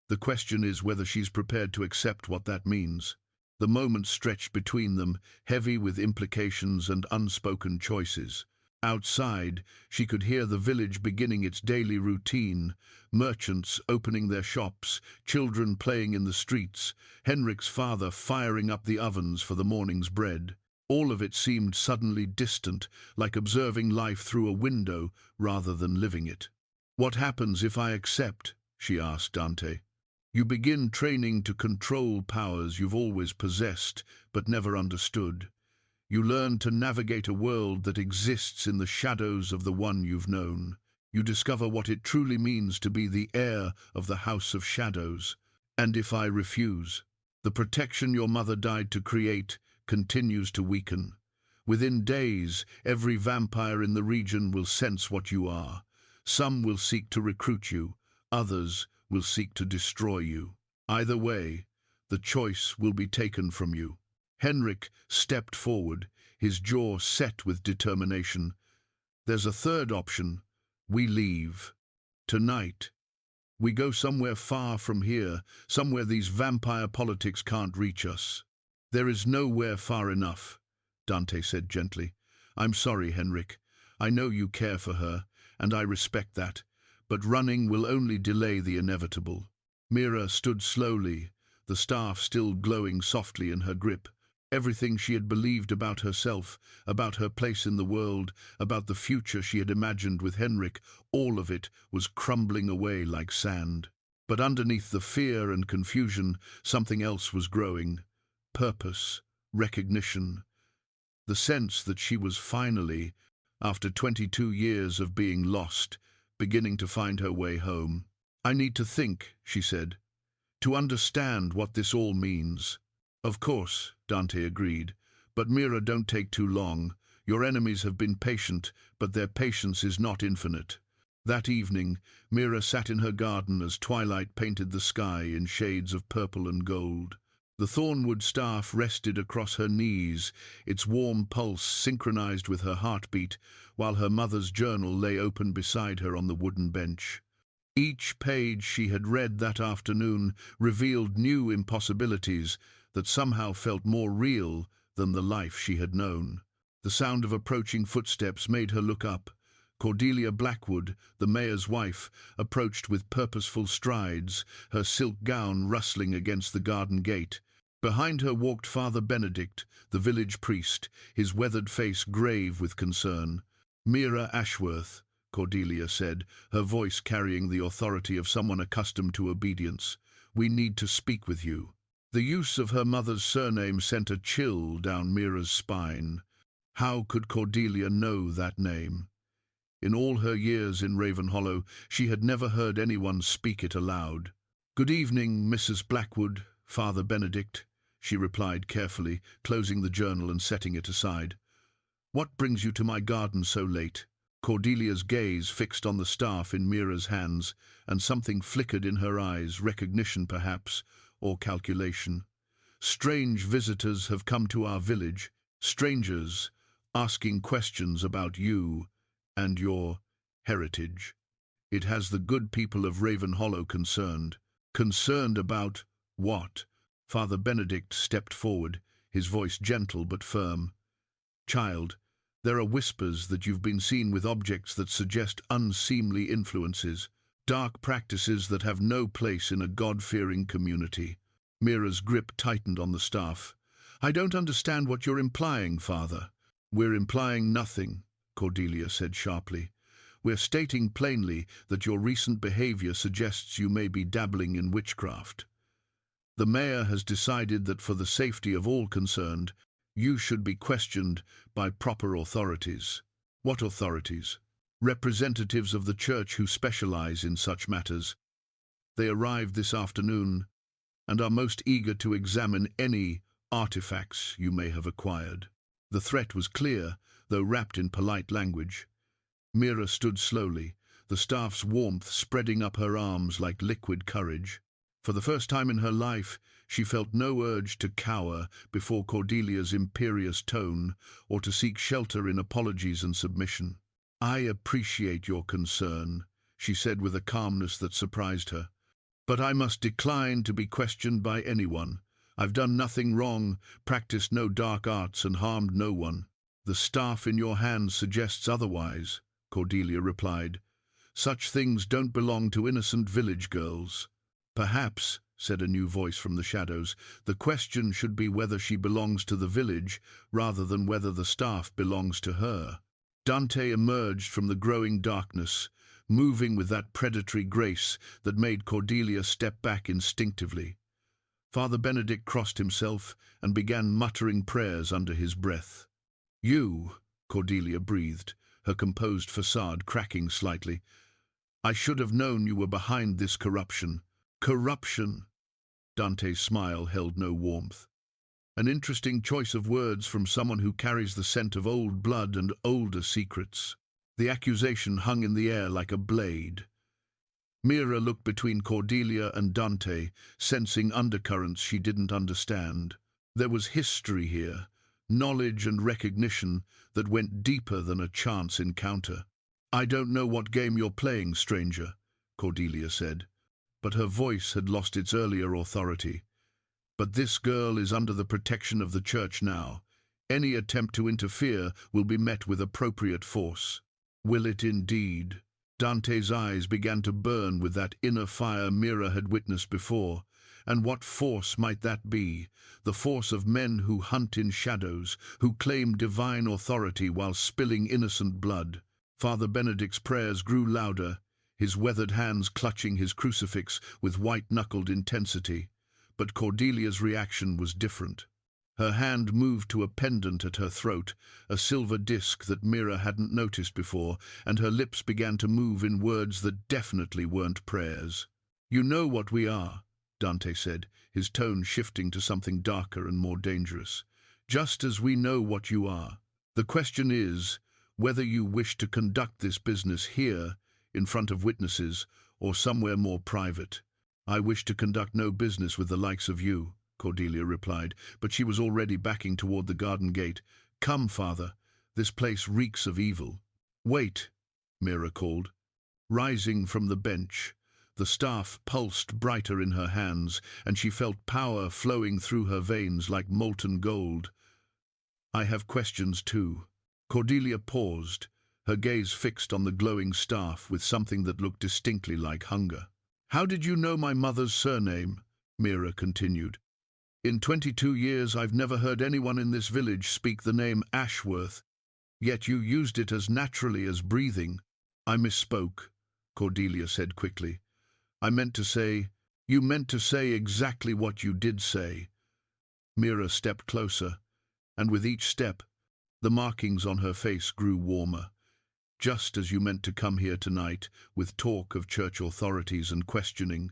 The question is whether she's prepared to accept what that means. The moment stretched between them, heavy with implications and unspoken choices. Outside, she could hear the village beginning its daily routine, merchants opening their shops, children playing in the streets, Henrik's father firing up the ovens for the morning's bread. All of it seemed suddenly distant, like observing life through a window rather than living it. What happens if I accept? She asked Dante. You begin training to control powers you've always possessed but never understood. You learn to navigate a world that exists in the shadows of the one you've known. You discover what it truly means to be the heir of the House of Shadows. And if I refuse, the protection your mother died to create continues to weaken. Within days, every vampire in the region will sense what you are. Some will seek to recruit you, others will seek to destroy you. Either way, the choice will be taken from you. Henrik stepped forward, his jaw set with determination. There's a third option. We leave. Tonight. We go somewhere far from here, somewhere these vampire politics can't reach us. There is nowhere far enough, Dante said gently. I'm sorry, Henrik. I know you care for her, and I respect that. But running will only delay the inevitable. Mira stood slowly, the staff still glowing softly in her grip. Everything she had believed about herself, about her place in the world, about the future she had imagined with Henrik, all of it was crumbling away like sand. But underneath the fear and confusion, something else was growing. Purpose, recognition. The sense that she was finally, after 22 years of being lost, beginning to find her way home. I need to think, she said, to understand what this all means. Of course, Dante agreed, but Mira, don't take too long. Your enemies have been patient, but their patience is not infinite. That evening, Mira sat in her garden as twilight painted the sky in shades of purple and gold. The thornwood staff rested across her knees, its warm pulse synchronized with her heartbeat, while her mother's journal lay open beside her on the wooden bench. Each page she had read that afternoon revealed new impossibilities, that somehow felt more real than the life she had known. The sound of approaching footsteps made her look up. Cordelia Blackwood, the mayor's wife, approached with purposeful strides, her silk gown rustling against the garden gate. Behind her walked Father Benedict, the village priest, his weathered face grave with concern. "Mira Ashworth," Cordelia said, her voice carrying the authority of someone accustomed to obedience. "We need to speak with you." The use of her mother's surname sent a chill down Mira's spine. How could Cordelia know that name? In all her years in Ravenhollow, she had never heard anyone speak it aloud. "Good evening, Mrs. Blackwood, Father Benedict," she replied carefully, closing the journal and setting it aside. "What brings you to my garden so late?" Cordelia's gaze fixed on the staff in Mira's hands, and something flickered in her eyes, recognition perhaps, or calculation. "Strange visitors have come to our village, strangers, asking questions about you and your heritage. It has the good people of Ravenhollow concerned." "Concerned about what?" Father Benedict stepped forward, his voice gentle but firm. "Child, there are whispers that you've been seen with objects that suggest unseemly influences, dark practices that have no place in a God-fearing community." Mira's grip tightened on the staff. "I don't understand what you're implying, Father." "We're implying nothing," Cordelia said sharply. "We're stating plainly that your recent behavior suggests you may be dabbling in witchcraft. The mayor has decided that for the safety of all concerned, you should be questioned by proper authorities." "What authorities?" "Representatives of the church who specialize in such matters. They arrived this afternoon and are most eager to examine any artifacts you may have acquired." The threat was clear, though wrapped in polite language. Mira stood slowly, the staff's warmth spreading up her arms like liquid courage. For the first time in her life, she felt no urge to cower before Cordelia's imperious tone or to seek shelter in apologies and submission. "I appreciate your concern," she said with a calmness that surprised her. "But I must decline to be questioned by anyone. I've done nothing wrong, practiced no dark arts, and harmed no one." "The staff in your hands suggests otherwise," Cordelia replied. "Such things don't belong to innocent village girls." "Perhaps," said a new voice from the shadows, "the question should be whether she belongs to the village rather than whether the staff belongs to her." Dante emerged from the growing darkness, moving with that predatory grace that made Cordelia step back instinctively. Father Benedict crossed himself and began muttering prayers under his breath. "You," Cordelia breathed, her composed facade cracking slightly. "I should have known you were behind this corruption." "Corruption?" Dante's smile held no warmth. "An interesting choice of words from someone who carries the scent of old blood and older secrets." The accusation hung in the air like a blade. Mira looked between Cordelia and Dante, sensing undercurrents she didn't understand. There was history here, knowledge and recognition that went deeper than a chance encounter. "I don't know what game you're playing, stranger," Cordelia said, but her voice had lost its earlier authority. "But this girl is under the protection of the church now. Any attempt to interfere will be met with appropriate force." "Will it indeed?" Dante's eyes began to burn with that inner fire Mira had witnessed before. And what force might that be? The force of men who hunt in shadows, who claim divine authority while spilling innocent blood. Father Benedict's prayers grew louder, his weathered hands clutching his crucifix with white-knuckled intensity. But Cordelia's reaction was different. Her hand moved to a pendant at her throat, a silver disc that Mira hadn't noticed before, and her lips began to move in words that definitely weren't prayers. "You know what we are," Dante said, his tone shifting to something darker and more dangerous. "Just as we know what you are. The question is whether you wish to conduct this business here, in front of witnesses, or somewhere more private." "I wish to conduct no business with the likes of you," Cordelia replied, but she was already backing toward the garden gate. "Come, Father, this place reeks of evil." "Wait," Mira called. Rising from the bench, The staff pulsed brighter in her hands, and she felt power flowing through her veins like molten gold. "I have questions too." Cordelia paused, her gaze fixed on the glowing staff with something that looked distinctly like hunger. "How did you know my mother's surname?" Mira continued. "In 22 years I've never heard anyone in this village speak the name Ashworth, yet you used it as naturally as breathing." "I misspoke," Cordelia said quickly. "I meant to say, you meant to say exactly what you did say." Mira stepped closer, and with each step, the markings on her face grew warmer. "Just as you meant to come here tonight, with talk of church authorities and questioning.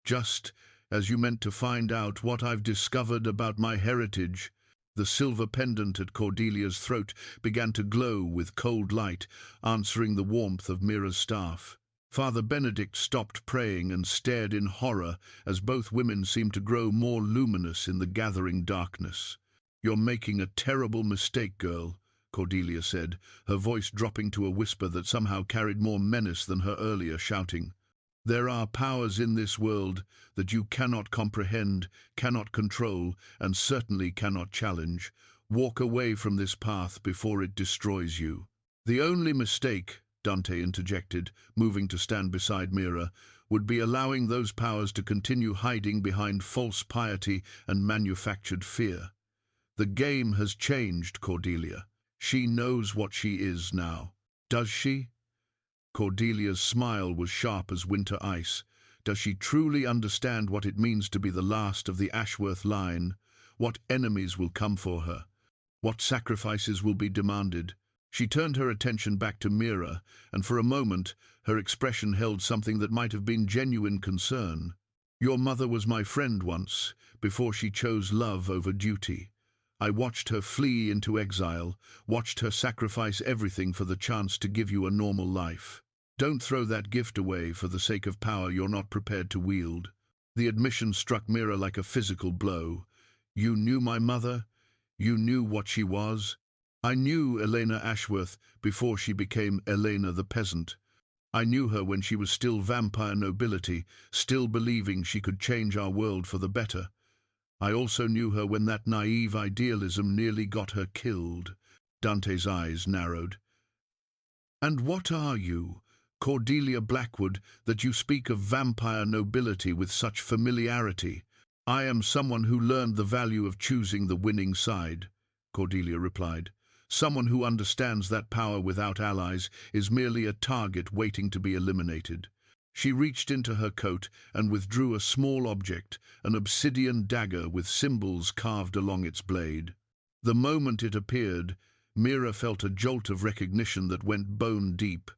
Just as you meant to find out what I've discovered about my heritage." The silver pendant at Cordelia's throat began to glow with cold light, answering the warmth of Mira's staff. Father Benedict stopped praying and stared in horror as both women seemed to grow more luminous in the gathering darkness. "You're making a terrible mistake, girl," Cordelia said, her voice dropping to a whisper that somehow carried more menace than her earlier shouting. "There are powers in this world that you cannot comprehend, cannot control, and certainly cannot challenge. Walk away from this path before it destroys you." "The only mistake," Dante interjected, moving to stand beside Mira, "would be allowing those powers to continue hiding behind false piety and manufactured fear. The game has changed, Cordelia. She knows what she is now." "Does she?" Cordelia's smile was sharp as winter ice. "Does she truly understand what it means to be the last of the Ashworth line? What enemies will come for her? What sacrifices will be demanded?" She turned her attention back to Mira, and for a moment her expression held something that might have been genuine concern. "Your mother was my friend once, before she chose love over duty. I watched her flee into exile, watched her sacrifice everything for the chance to give you a normal life. Don't throw that gift away for the sake of power you're not prepared to wield." The admission struck Mira like a physical blow. "You knew my mother? You knew what she was?" "I knew Elena Ashworth before she became Elena the peasant. I knew her when she was still vampire nobility, still believing she could change our world for the better. I also knew her when that naive idealism nearly got her killed." Dante's eyes narrowed. "And what are you, Cordelia Blackwood, that you speak of vampire nobility with such familiarity?" "I am someone who learned the value of choosing the winning side," Cordelia replied. "Someone who understands that power without allies is merely a target waiting to be eliminated." She reached into her coat and withdrew a small object, an obsidian dagger with symbols carved along its blade. The moment it appeared, Mira felt a jolt of recognition that went bone deep.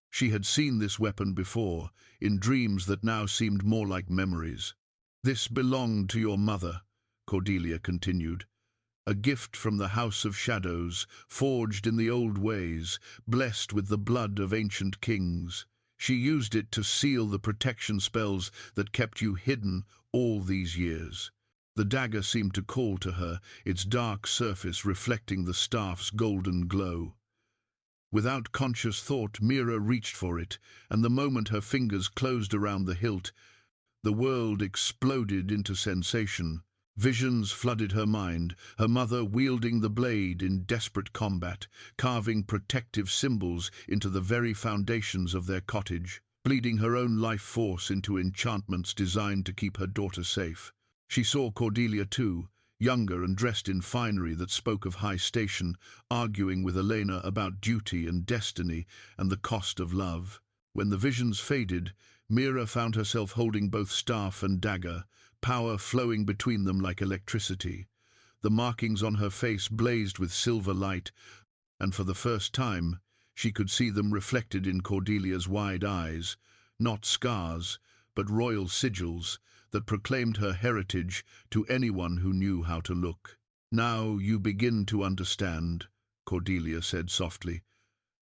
She had seen this weapon before, in dreams that now seemed more like memories. "This belonged to your mother," Cordelia continued. "A gift from the House of Shadows, forged in the old ways, blessed with the blood of ancient kings. She used it to seal the protection spells that kept you hidden all these years." The dagger seemed to call to her, its dark surface reflecting the staff's golden glow. Without conscious thought, Mira reached for it, and the moment her fingers closed around the hilt, the world exploded into sensation. Visions flooded her mind, her mother wielding the blade in desperate combat, carving protective symbols into the very foundations of their cottage, bleeding her own life force into enchantments designed to keep her daughter safe. She saw Cordelia too, younger and dressed in finery that spoke of high station, arguing with Elena about duty and destiny and the cost of love. When the visions faded, Mira found herself holding both staff and dagger, power flowing between them like electricity. The markings on her face blazed with silver light, and for the first time she could see them reflected in Cordelia's wide eyes, not scars, but royal sigils that proclaimed her heritage to anyone who knew how to look. "Now you begin to understand," Cordelia said softly.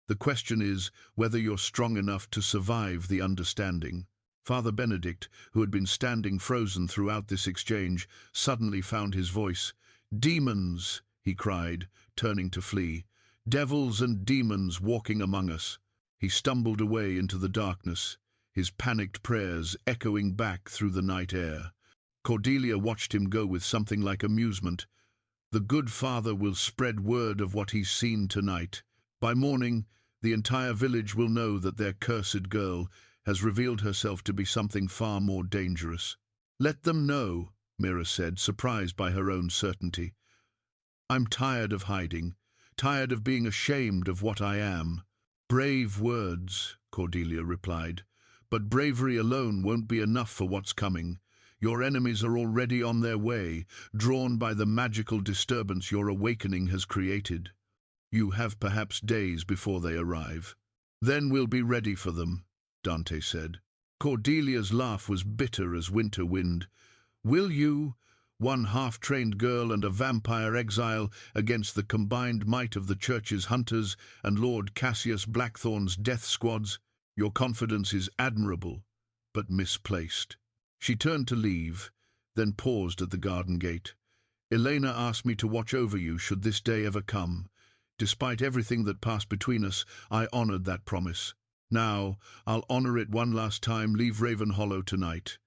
"The question is whether you're strong enough to survive the understanding." Father Benedict, who had been standing frozen throughout this exchange, suddenly found his voice. "Demons!" he cried, turning to flee. "Devils and demons walking among us." He stumbled away into the darkness, his panicked prayers echoing back through the night air. Cordelia watched him go with something like amusement. The good father will spread word of what he's seen tonight. By morning, the entire village will know that their cursed girl has revealed herself to be something far more dangerous. Let them know, Mira said, surprised by her own certainty. I'm tired of hiding, tired of being ashamed of what I am. Brave words, Cordelia replied, but bravery alone won't be enough for what's coming. Your enemies are already on their way, drawn by the magical disturbance your awakening has created. You have perhaps days before they arrive. Then we'll be ready for them, Dante said. Cordelia's laugh was bitter as winter wind. Will you, one half-trained girl and a vampire exile, against the combined might of the Church's hunters and Lord Cassius Blackthorn's death squads? Your confidence is admirable, but misplaced. She turned to leave, then paused at the garden gate. Elena asked me to watch over you should this day ever come. Despite everything that passed between us, I honored that promise. Now, I'll honor it one last time. Leave Ravenhollow tonight.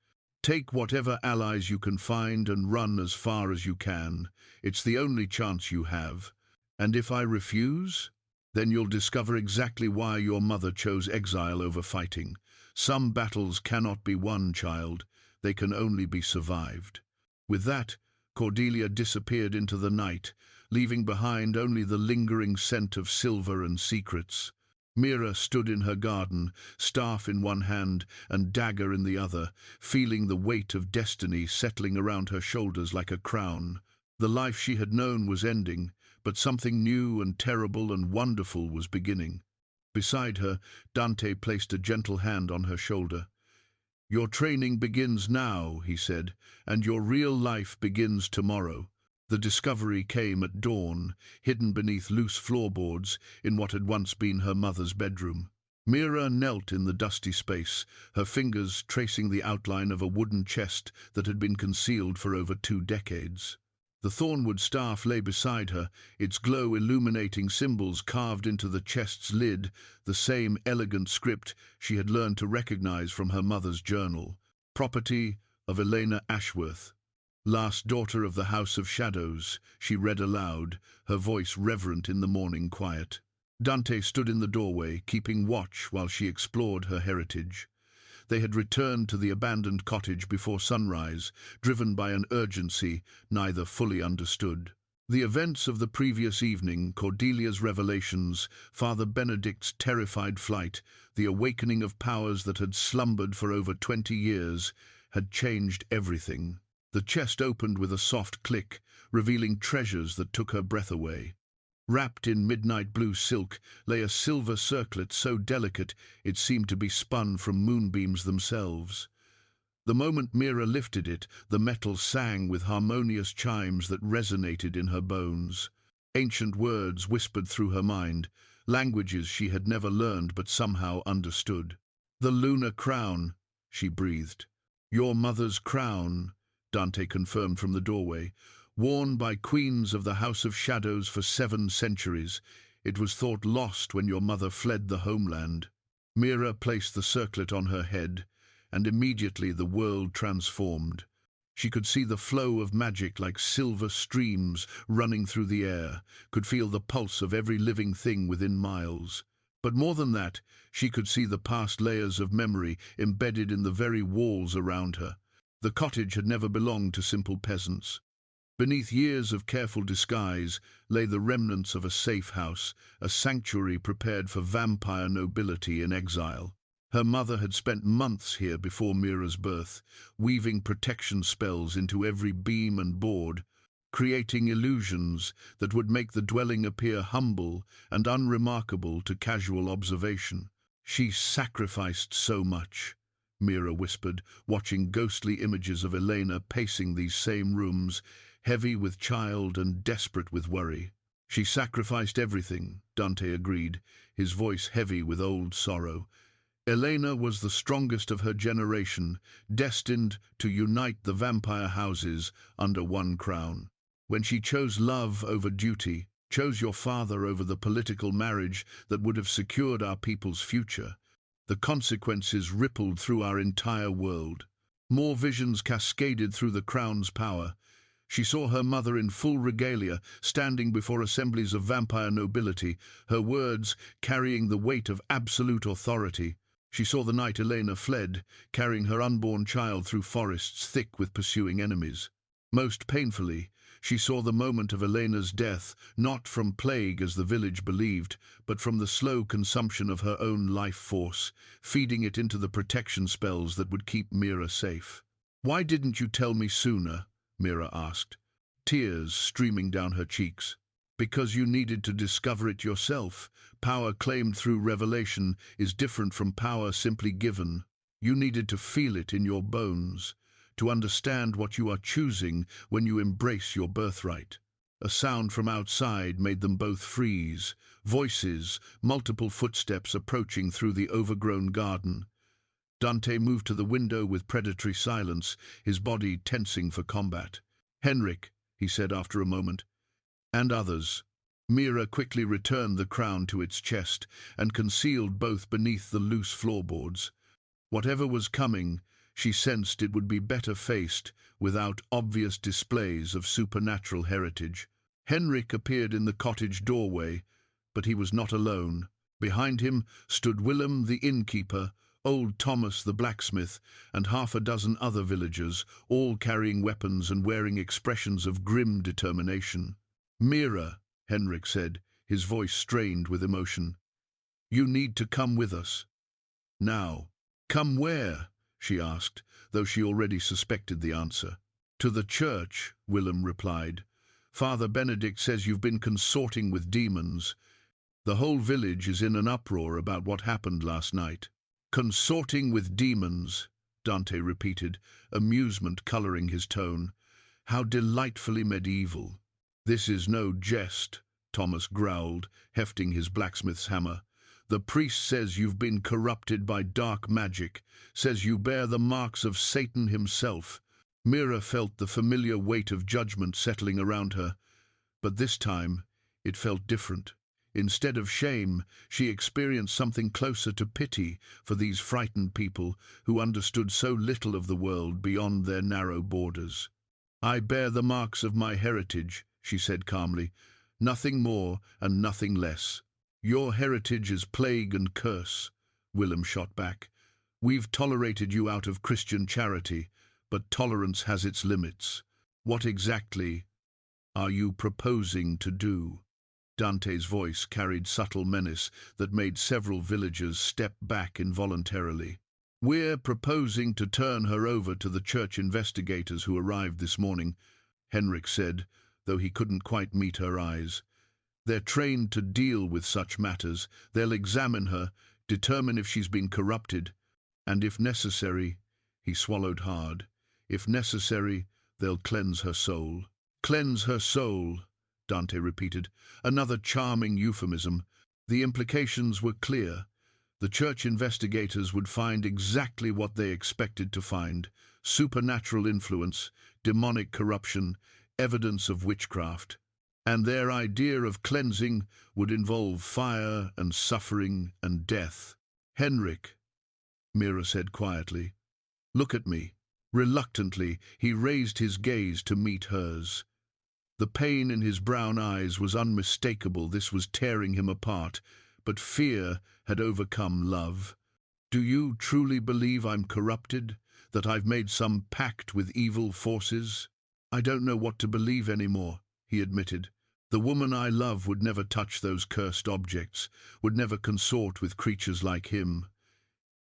Take whatever allies you can find and run as far as you can. It's the only chance you have. And if I refuse, then you'll discover exactly why your mother chose exile over fighting. Some battles cannot be won, child. They can only be survived. With that, Cordelia disappeared into the night, leaving behind only the lingering scent of silver and secrets. Mira stood in her garden, staff in one hand and dagger in the other, feeling the weight of destiny settling around her shoulders like a crown. The life she had known was ending, but something new and terrible and wonderful was beginning. Beside her, Dante placed a gentle hand on her shoulder. Your training begins now, he said, and your real life begins tomorrow. The discovery came at dawn, hidden beneath loose floorboards in what had once been her mother's bedroom. Mira knelt in the dusty space, her fingers tracing the outline of a wooden chest that had been concealed for over 2 decades. The thornwood staff lay beside her, its glow illuminating symbols carved into the chest's lid, the same elegant script she had learned to recognize from her mother's journal. Property of Elena Ashworth. Last daughter of the House of Shadows, she read aloud, her voice reverent in the morning quiet. Dante stood in the doorway, keeping watch while she explored her heritage. They had returned to the abandoned cottage before sunrise, driven by an urgency neither fully understood. The events of the previous evening, Cordelia's revelations, Father Benedict's terrified flight, the awakening of powers that had slumbered for over 20 years, had changed everything. The chest opened with a soft click, revealing treasures that took her breath away. Wrapped in midnight blue silk lay a silver circlet so delicate it seemed to be spun from moonbeams themselves. The moment Mira lifted it, the metal sang with harmonious chimes that resonated in her bones. Ancient words whispered through her mind, languages she had never learned but somehow understood. "The lunar crown," she breathed. "Your mother's crown," Dante confirmed from the doorway. "Worn by queens of the House of Shadows for 7 centuries, it was thought lost when your mother fled the homeland." Mira placed the circlet on her head, and immediately the world transformed. She could see the flow of magic like silver streams running through the air, could feel the pulse of every living thing within miles. But more than that, she could see the past layers of memory embedded in the very walls around her. The cottage had never belonged to simple peasants. Beneath years of careful disguise lay the remnants of a safe house, a sanctuary prepared for vampire nobility in exile. Her mother had spent months here before Mira's birth, weaving protection spells into every beam and board, creating illusions that would make the dwelling appear humble and unremarkable to casual observation. "She sacrificed so much," Mira whispered, watching ghostly images of Elena pacing these same rooms, heavy with child and desperate with worry. "She sacrificed everything," Dante agreed, his voice heavy with old sorrow. "Elena was the strongest of her generation, destined to unite the vampire houses under one crown. When she chose love over duty, chose your father over the political marriage that would have secured our people's future, The consequences rippled through our entire world. More visions cascaded through the crown's power. She saw her mother in full regalia, standing before assemblies of vampire nobility, her words carrying the weight of absolute authority. She saw the night Elena fled, carrying her unborn child through forests thick with pursuing enemies. Most painfully, she saw the moment of Elena's death, not from plague as the village believed, but from the slow consumption of her own life force, feeding it into the protection spells that would keep Mira safe. "Why didn't you tell me sooner?" Mira asked, tears streaming down her cheeks. "Because you needed to discover it yourself. Power claimed through revelation is different from power simply given. You needed to feel it in your bones, to understand what you are choosing when you embrace your birthright." A sound from outside made them both freeze. Voices, multiple footsteps approaching through the overgrown garden. Dante moved to the window with predatory silence, his body tensing for combat. "Henrik," he said after a moment, "and others." Mira quickly returned the crown to its chest and concealed both beneath the loose floorboards. Whatever was coming, she sensed it would be better faced without obvious displays of supernatural heritage. Henrik appeared in the cottage doorway, but he was not alone. Behind him stood Willem the innkeeper, old Thomas the blacksmith, and half a dozen other villagers, all carrying weapons and wearing expressions of grim determination. "Mira," Henrik said, his voice strained with emotion, "you need to come with us. Now." "Come where?" she asked, though she already suspected the answer. "To the church," Willem replied. "Father Benedict says you've been consorting with demons. The whole village is in an uproar about what happened last night." "Consorting with demons," Dante repeated, amusement coloring his tone. "How delightfully medieval." "This is no jest," Thomas growled, hefting his blacksmith's hammer. "The priest says you've been corrupted by dark magic, says you bear the marks of Satan himself." Mira felt the familiar weight of judgment settling around her, but this time it felt different. Instead of shame, she experienced something closer to pity for these frightened people who understood so little of the world beyond their narrow borders. "I bear the marks of my heritage," she said calmly, "nothing more and nothing less." "Your heritage is plague and curse," Willem shot back. "We've tolerated you out of Christian charity, but tolerance has its limits. What exactly are you proposing to do?" Dante's voice carried subtle menace that made several villagers step back involuntarily. "We're proposing to turn her over to the church investigators who arrived this morning," Henrik said, though he couldn't quite meet her eyes. "They're trained to deal with such matters. They'll examine her, determine if she's been corrupted, and if necessary," he swallowed hard, "if necessary, they'll cleanse her soul." "Cleanse her soul," Dante repeated, another charming euphemism. The implications were clear. The church investigators would find exactly what they expected to find: supernatural influence, demonic corruption, evidence of witchcraft. And their idea of cleansing would involve fire and suffering and death. "Henrik," Mira said quietly, "look at me." Reluctantly, he raised his gaze to meet hers. The pain in his brown eyes was unmistakable. This was tearing him apart, but fear had overcome love. "Do you truly believe I'm corrupted, that I've made some pact with evil forces?" "I don't know what to believe anymore," he admitted. "The woman I love would never touch those cursed objects, would never consort with creatures like him."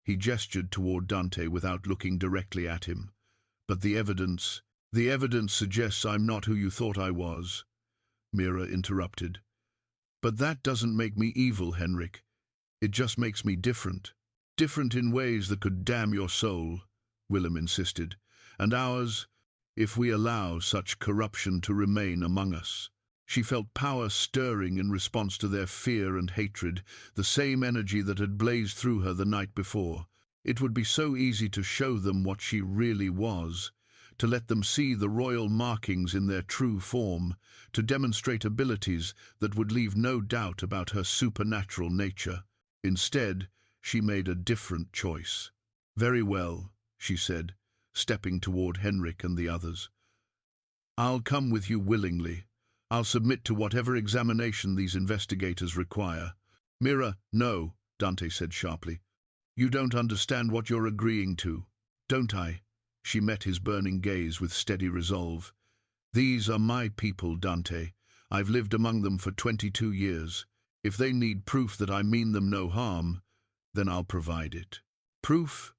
He gestured toward Dante without looking directly at him. "But the evidence suggests I'm not who you thought I was," Mira interrupted. "But that doesn't make me evil, Henrik. It just makes me different. Different in ways that could damn your soul," Willem insisted, "and ours, if we allow such corruption to remain among us." She felt power stirring in response to their fear and hatred, the same energy that had blazed through her the night before. It would be so easy to show them what she really was, to let them see the royal markings in their true form, to demonstrate abilities that would leave no doubt about her supernatural nature. Instead, she made a different choice. "Very well," she said, stepping toward Henrik and the others. "I'll come with you willingly. I'll submit to whatever examination these investigators require." "Mira, no," Dante said sharply. "You don't understand what you're agreeing to." "Don't I?" She met his burning gaze with steady resolve. "These are my people, Dante. I've lived among them for 22 years. If they need proof that I mean them no harm, then I'll provide it." "Proof?"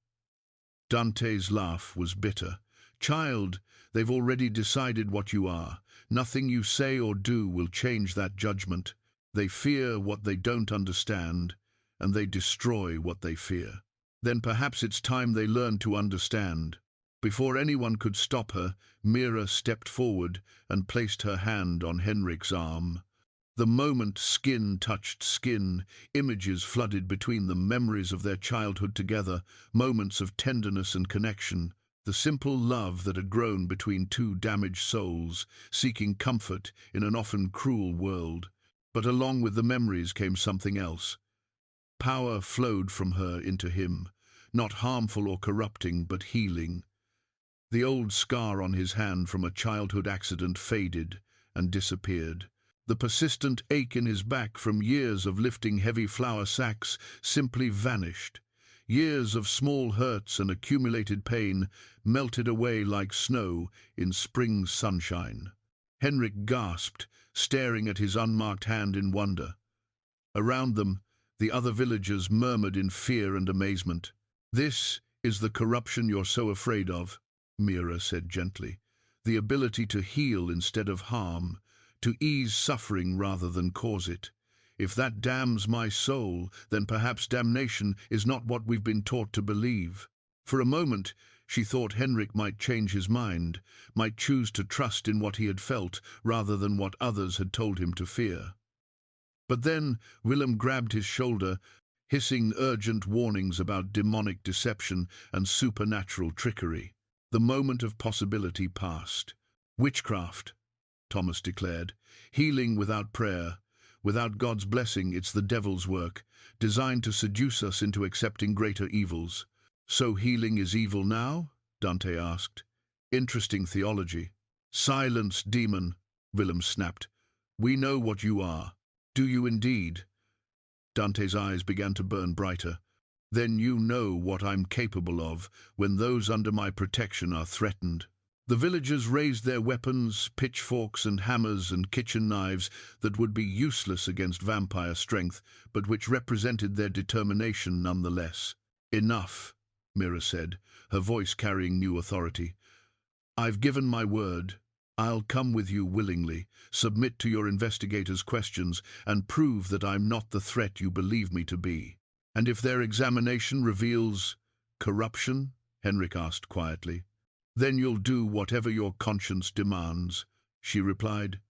Dante's laugh was bitter. "Child, they've already decided what you are. Nothing you say or do will change that judgment. They fear what they don't understand, and they destroy what they fear. Then perhaps it's time they learn to understand." Before anyone could stop her, Mira stepped forward and placed her hand on Henrik's arm. The moment skin touched skin, images flooded between them, memories of their childhood together, moments of tenderness and connection, the simple love that had grown between two damaged souls, seeking comfort in an often cruel world. But along with the memories came something else. Power flowed from her into him, not harmful or corrupting, but healing. The old scar on his hand from a childhood accident faded and disappeared. The persistent ache in his back from years of lifting heavy flour sacks simply vanished. Years of small hurts and accumulated pain melted away like snow in spring sunshine. Henrik gasped, staring at his unmarked hand in wonder. Around them, the other villagers murmured in fear and amazement. "This is the corruption you're so afraid of," Mira said gently. "The ability to heal instead of harm, to ease suffering rather than cause it. If that damns my soul, then perhaps damnation is not what we've been taught to believe." For a moment, she thought Henrik might change his mind, might choose to trust in what he had felt rather than what others had told him to fear. But then Willem grabbed his shoulder, hissing urgent warnings about demonic deception and supernatural trickery. The moment of possibility passed. "Witchcraft," Thomas declared. "Healing without prayer. Without God's blessing, it's the devil's work, designed to seduce us into accepting greater evils." "So healing is evil now?" Dante asked. "Interesting theology." "Silence, demon," Willem snapped. "We know what you are." "Do you indeed?" Dante's eyes began to burn brighter. "Then you know what I'm capable of when those under my protection are threatened." The villagers raised their weapons, pitchforks and hammers and kitchen knives that would be useless against vampire strength, but which represented their determination nonetheless. "Enough," Mira said, her voice carrying new authority. "I've given my word. I'll come with you willingly, submit to your investigators' questions, and prove that I'm not the threat you believe me to be." "And if their examination reveals corruption?" Henrik asked quietly. "Then you'll do whatever your conscience demands," she replied.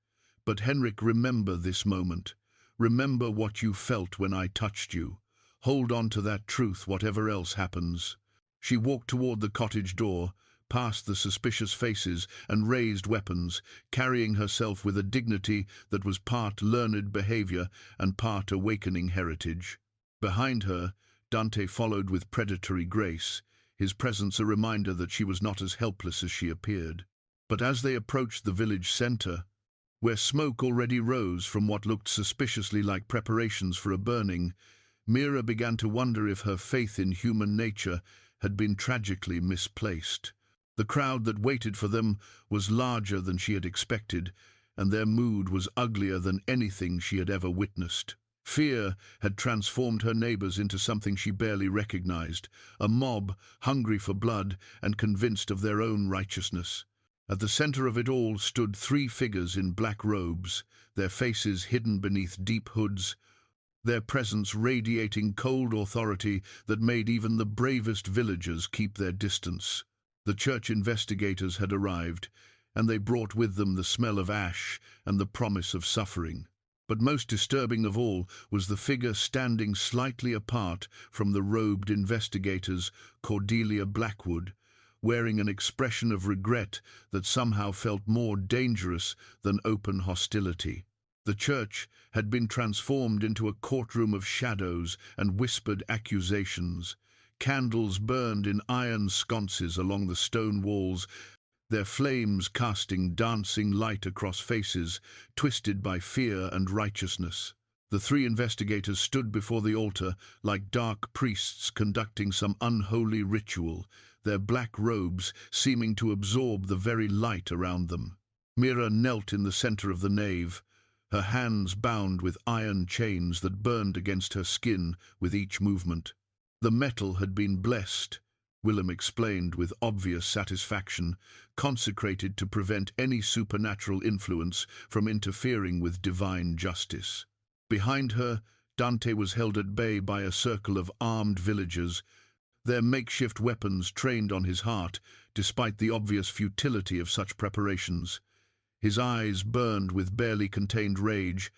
"But Henrik, remember this moment. Remember what you felt when I touched you. Hold on to that truth, whatever else happens." She walked toward the cottage door, past the suspicious faces and raised weapons, carrying herself with a dignity that was part learned behavior and part awakening heritage. Behind her, Dante followed with predatory grace, his presence a reminder that she was not as helpless as she appeared. But as they approached the village center, where smoke already rose from what looked suspiciously like preparations for a burning, Mira began to wonder if her faith in human nature had been tragically misplaced. The crowd that waited for them was larger than she had expected, and their mood was uglier than anything she had ever witnessed. Fear had transformed her neighbors into something she barely recognized, a mob hungry for blood and convinced of their own righteousness. At the center of it all stood three figures in black robes, their faces hidden beneath deep hoods, their presence radiating cold authority that made even the bravest villagers keep their distance. The church investigators had arrived, and they brought with them the smell of ash and the promise of suffering. But most disturbing of all was the figure standing slightly apart from the robed investigators, Cordelia Blackwood, wearing an expression of regret that somehow felt more dangerous than open hostility. The church had been transformed into a courtroom of shadows and whispered accusations. Candles burned in iron sconces along the stone walls, their flames casting dancing light across faces twisted by fear and righteousness. The three investigators stood before the altar like dark priests conducting some unholy ritual, their black robes seeming to absorb the very light around them. Mira knelt in the center of the nave, her hands bound with iron chains that burned against her skin with each movement. The metal had been blessed, Willem explained with obvious satisfaction, consecrated to prevent any supernatural influence from interfering with divine justice. Behind her, Dante was held at bay by a circle of armed villagers, their makeshift weapons trained on his heart, despite the obvious futility of such preparations. His eyes burned with barely contained rage,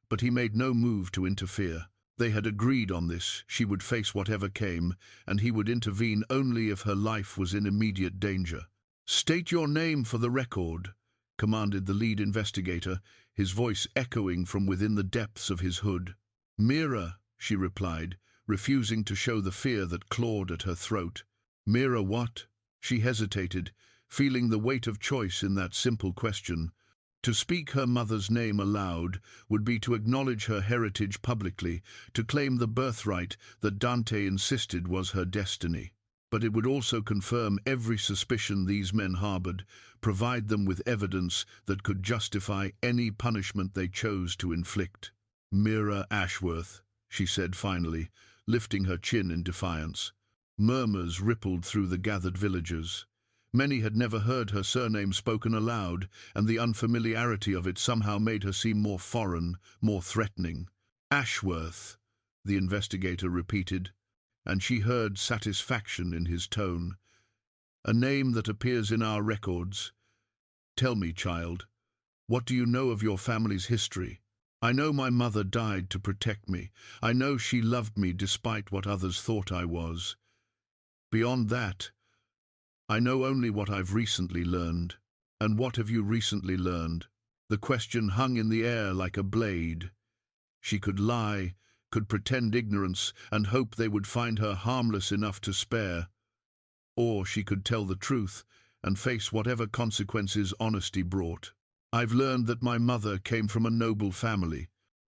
but he made no move to interfere. They had agreed on this. She would face whatever came, and he would intervene only if her life was in immediate danger. "State your name for the record," commanded the lead investigator, his voice echoing from within the depths of his hood. "Mira," she replied, refusing to show the fear that clawed at her throat. "Mira what?" She hesitated, feeling the weight of choice in that simple question. To speak her mother's name aloud would be to acknowledge her heritage publicly, to claim the birthright that Dante insisted was her destiny. But it would also confirm every suspicion these men harbored, provide them with evidence that could justify any punishment they chose to inflict. "Mira Ashworth," she said finally, lifting her chin in defiance. Murmurs rippled through the gathered villagers. Many had never heard her surname spoken aloud, and the unfamiliarity of it somehow made her seem more foreign, more threatening. "Ashworth," the investigator repeated, and she heard satisfaction in his tone. "A name that appears in our records. Tell me, child, what do you know of your family's history? I know my mother died to protect me. I know she loved me despite what others thought I was. Beyond that, I know only what I've recently learned." "And what have you recently learned?" The question hung in the air like a blade. She could lie, could pretend ignorance, and hope they would find her harmless enough to spare. Or she could tell the truth and face whatever consequences honesty brought. "I've learned that my mother came from a noble family,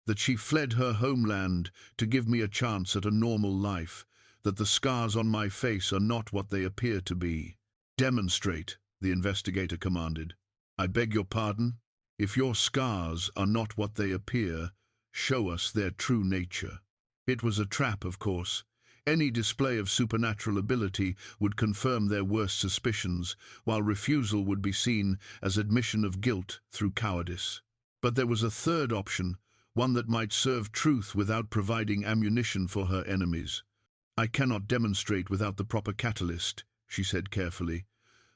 that she fled her homeland to give me a chance at a normal life, that the scars on my face are not what they appear to be." "Demonstrate," the investigator commanded. "I beg your pardon? If your scars are not what they appear, show us their true nature." It was a trap, of course. Any display of supernatural ability would confirm their worst suspicions, while refusal would be seen as admission of guilt through cowardice. But there was a third option, one that might serve truth without providing ammunition for her enemies. "I cannot demonstrate without the proper catalyst," she said carefully.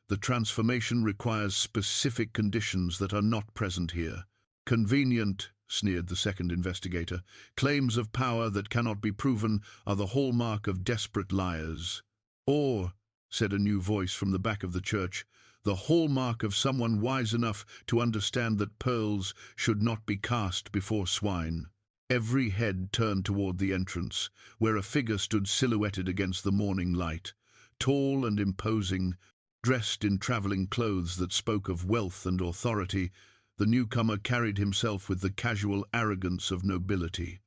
"The transformation requires specific conditions that are not present here." "Convenient," sneered the second investigator. "Claims of power that cannot be proven are the hallmark of desperate liars." "Or," said a new voice from the back of the church, "the hallmark of someone wise enough to understand that pearls should not be cast before swine." Every head turned toward the entrance, where a figure stood silhouetted against the morning light. Tall and imposing, dressed in traveling clothes that spoke of wealth and authority, the newcomer carried himself with the casual arrogance of nobility.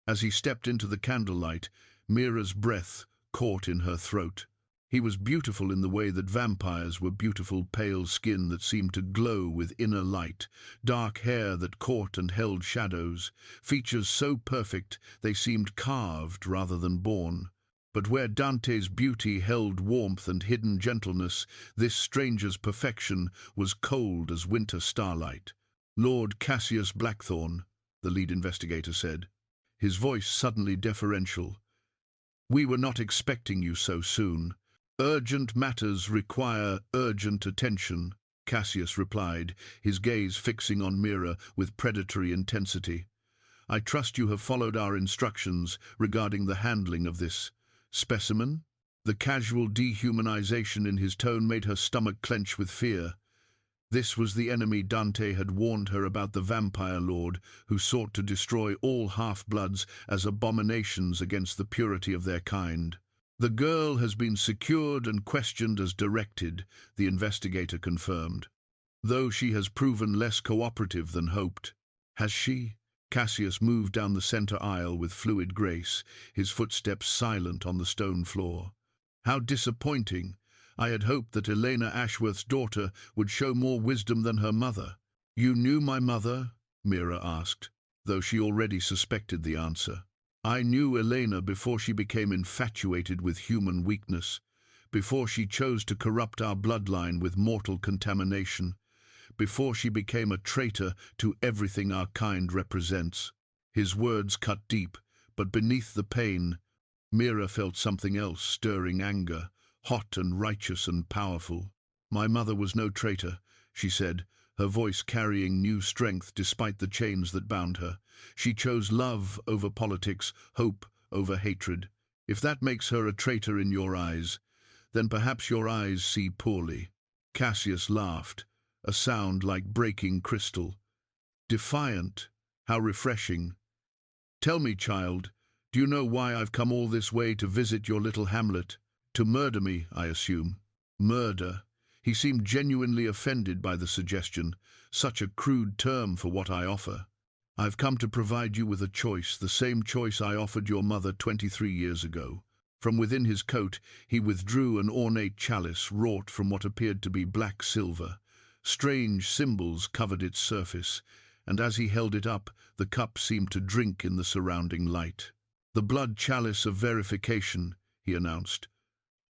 As he stepped into the candlelight, Mira's breath caught in her throat. He was beautiful in the way that vampires were beautiful, pale skin that seemed to glow with inner light, dark hair that caught and held shadows, features so perfect they seemed carved rather than born. But where Dante's beauty held warmth and hidden gentleness, this stranger's perfection was cold as winter starlight. "Lord Cassius Blackthorne," the lead investigator said, his voice suddenly deferential. "We were not expecting you so soon." "Urgent matters require urgent attention," Cassius replied, his gaze fixing on Mira with predatory intensity. "I trust you have followed our instructions regarding the handling of this specimen?" The casual dehumanization in his tone made her stomach clench with fear. This was the enemy Dante had warned her about, the vampire lord who sought to destroy all half-bloods as abominations against the purity of their kind. The girl has been secured and questioned as directed, the investigator confirmed, though she has proven less cooperative than hoped. Has she? Cassius moved down the center aisle with fluid grace, his footsteps silent on the stone floor. How disappointing! I had hoped that Elena Ashworth's daughter would show more wisdom than her mother. You knew my mother? Mira asked, though she already suspected the answer. I knew Elena before she became infatuated with human weakness, before she chose to corrupt our bloodline with mortal contamination, before she became a traitor to everything our kind represents. His words cut deep, but beneath the pain, Mira felt something else, stirring anger, hot and righteous and powerful. My mother was no traitor, she said, her voice carrying new strength despite the chains that bound her. She chose love over politics, hope over hatred. If that makes her a traitor in your eyes, then perhaps your eyes see poorly. Cassius laughed, a sound like breaking crystal. Defiant, how refreshing. Tell me, child, do you know why I've come all this way to visit your little hamlet? To murder me, I assume. Murder. He seemed genuinely offended by the suggestion, such a crude term for what I offer. I've come to provide you with a choice, the same choice I offered your mother 23 years ago. From within his coat, he withdrew an ornate chalice wrought from what appeared to be black silver. Strange symbols covered its surface, and as he held it up, the cup seemed to drink in the surrounding light. The blood chalice of verification, he announced.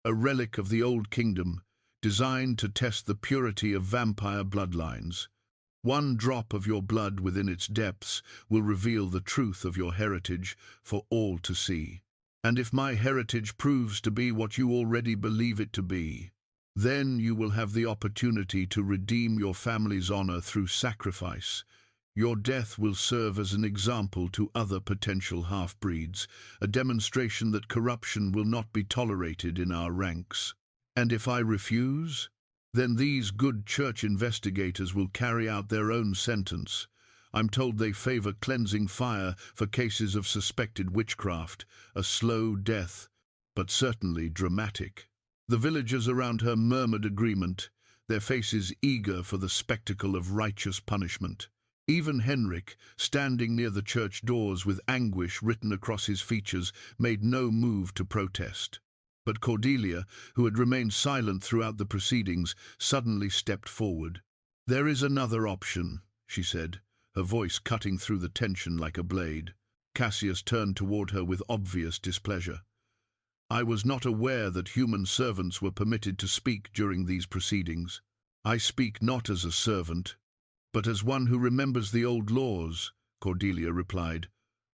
A relic of the old kingdom, designed to test the purity of vampire bloodlines. One drop of your blood within its depths will reveal the truth of your heritage for all to see. And if my heritage proves to be what you already believe it to be, then you will have the opportunity to redeem your family's honor through sacrifice. Your death will serve as an example to other potential half-breeds, a demonstration that corruption will not be tolerated in our ranks. And if I refuse, then these good church investigators will carry out their own sentence. I'm told they favor cleansing fire for cases of suspected witchcraft, a slow death, but certainly dramatic. The villagers around her murmured agreement, their faces eager for the spectacle of righteous punishment. Even Henrik, standing near the church doors with anguish written across his features, made no move to protest. But Cordelia, who had remained silent throughout the proceedings, suddenly stepped forward. There is another option, she said, her voice cutting through the tension like a blade. Cassius turned toward her with obvious displeasure. I was not aware that human servants were permitted to speak during these proceedings. I speak not as a servant, but as one who remembers the old laws, Cordelia replied.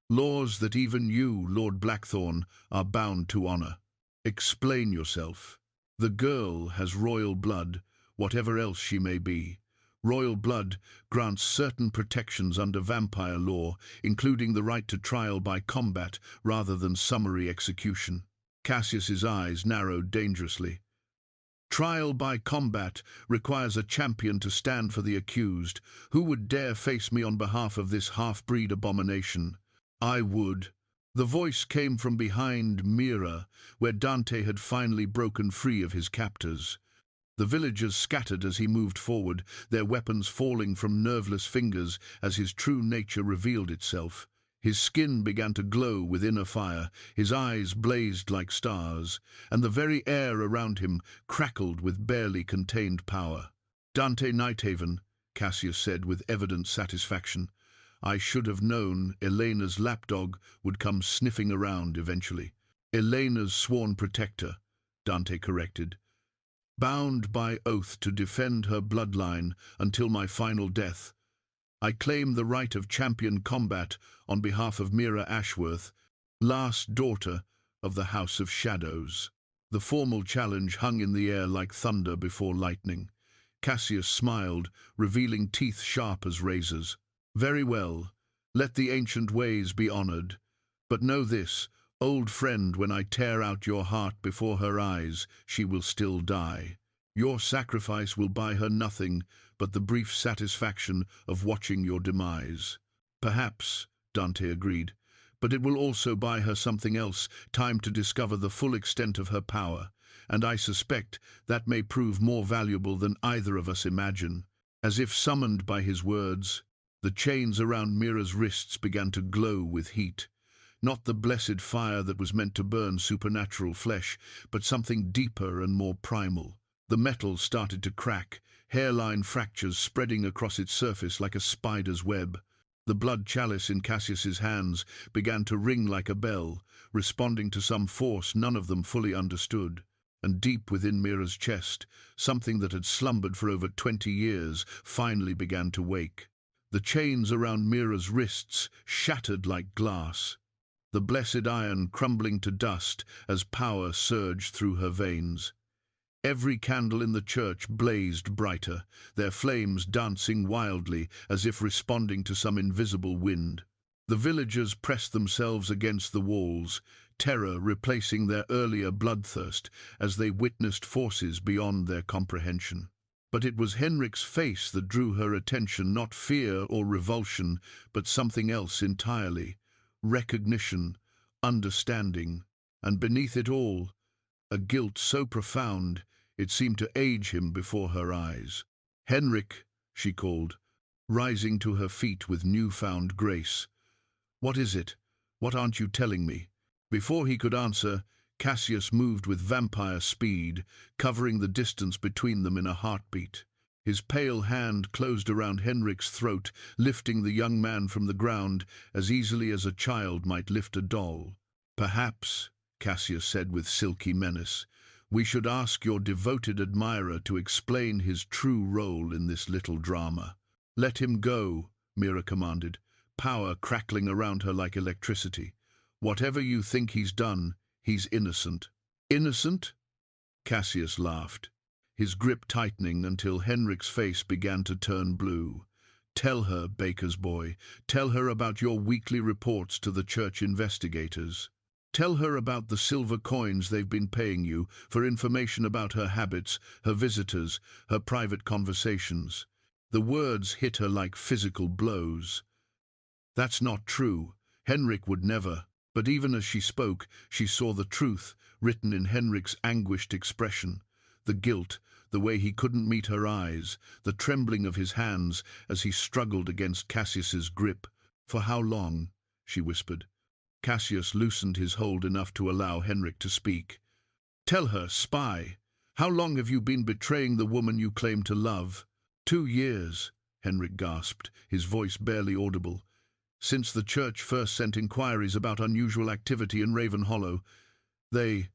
Laws that even you, Lord Blackthorn, are bound to honor. Explain yourself. The girl has royal blood, whatever else she may be. Royal blood grants certain protections under vampire law, including the right to trial by combat rather than summary execution. Cassius's eyes narrowed dangerously. Trial by combat requires a champion to stand for the accused. Who would dare face me on behalf of this half-breed abomination? I would. The voice came from behind Mira, where Dante had finally broken free of his captors. The villagers scattered as he moved forward, their weapons falling from nerveless fingers as his true nature revealed itself. His skin began to glow with inner fire, his eyes blazed like stars, and the very air around him crackled with barely contained power. Dante Nighthaven, Cassius said with evident satisfaction. I should have known Elena's lapdog would come sniffing around eventually. Elena's sworn protector, Dante corrected. Bound by oath to defend her bloodline until my final death, I claim the right of champion combat on behalf of Mira Ashworth, last daughter of the House of Shadows. The formal challenge hung in the air like thunder before lightning. Cassius smiled, revealing teeth sharp as razors. Very well, let the ancient ways be honored. But know this, old friend, when I tear out your heart before her eyes, she will still die. Your sacrifice will buy her nothing but the brief satisfaction of watching your demise. Perhaps, Dante agreed, but it will also buy her something else, time to discover the full extent of her power, and I suspect that may prove more valuable than either of us imagine. As if summoned by his words, the chains around Mira's wrists began to glow with heat. Not the blessed fire that was meant to burn supernatural flesh, but something deeper and more primal. The metal started to crack, hairline fractures spreading across its surface like a spider's web. The blood chalice in Cassius's hands began to ring like a bell, responding to some force none of them fully understood. And deep within Mira's chest, something that had slumbered for over 20 years finally began to wake. The chains around Mira's wrists shattered like glass, the blessed iron crumbling to dust as power surged through her veins. Every candle in the church blazed brighter, their flames dancing wildly as if responding to some invisible wind. The villagers pressed themselves against the walls, terror replacing their earlier bloodthirst as they witnessed forces beyond their comprehension. But it was Henrik's face that drew her attention, not fear or revulsion, but something else entirely: recognition, understanding, and beneath it all, a guilt so profound it seemed to age him before her eyes. "Henrik," she called, rising to her feet with newfound grace. "What is it? What aren't you telling me?" Before he could answer, Cassius moved with vampire speed, covering the distance between them in a heartbeat. His pale hand closed around Henrik's throat, lifting the young man from the ground as easily as a child might lift a doll. "Perhaps," Cassius said with silky menace, "we should ask your devoted admirer to explain his true role in this little drama." "Let him go," Mira commanded, power crackling around her like electricity. "Whatever you think he's done, he's innocent." "Innocent?" Cassius laughed, his grip tightening until Henrik's face began to turn blue. "Tell her, baker's boy, tell her about your weekly reports to the church investigators. Tell her about the silver coins they've been paying you for information about her habits, her visitors, her private conversations." The words hit her like physical blows. "That's not true. Henrik would never." But even as she spoke, she saw the truth written in Henrik's anguished expression. The guilt, the way he couldn't meet her eyes, the trembling of his hands as he struggled against Cassius's grip. "For how long?" she whispered. Cassius loosened his hold enough to allow Henrik to speak. "Tell her, spy. How long have you been betraying the woman you claim to love?" 2 years, Henrik gasped, his voice barely audible. "Since the church first sent inquiries about unusual activity in Raven Hollow. They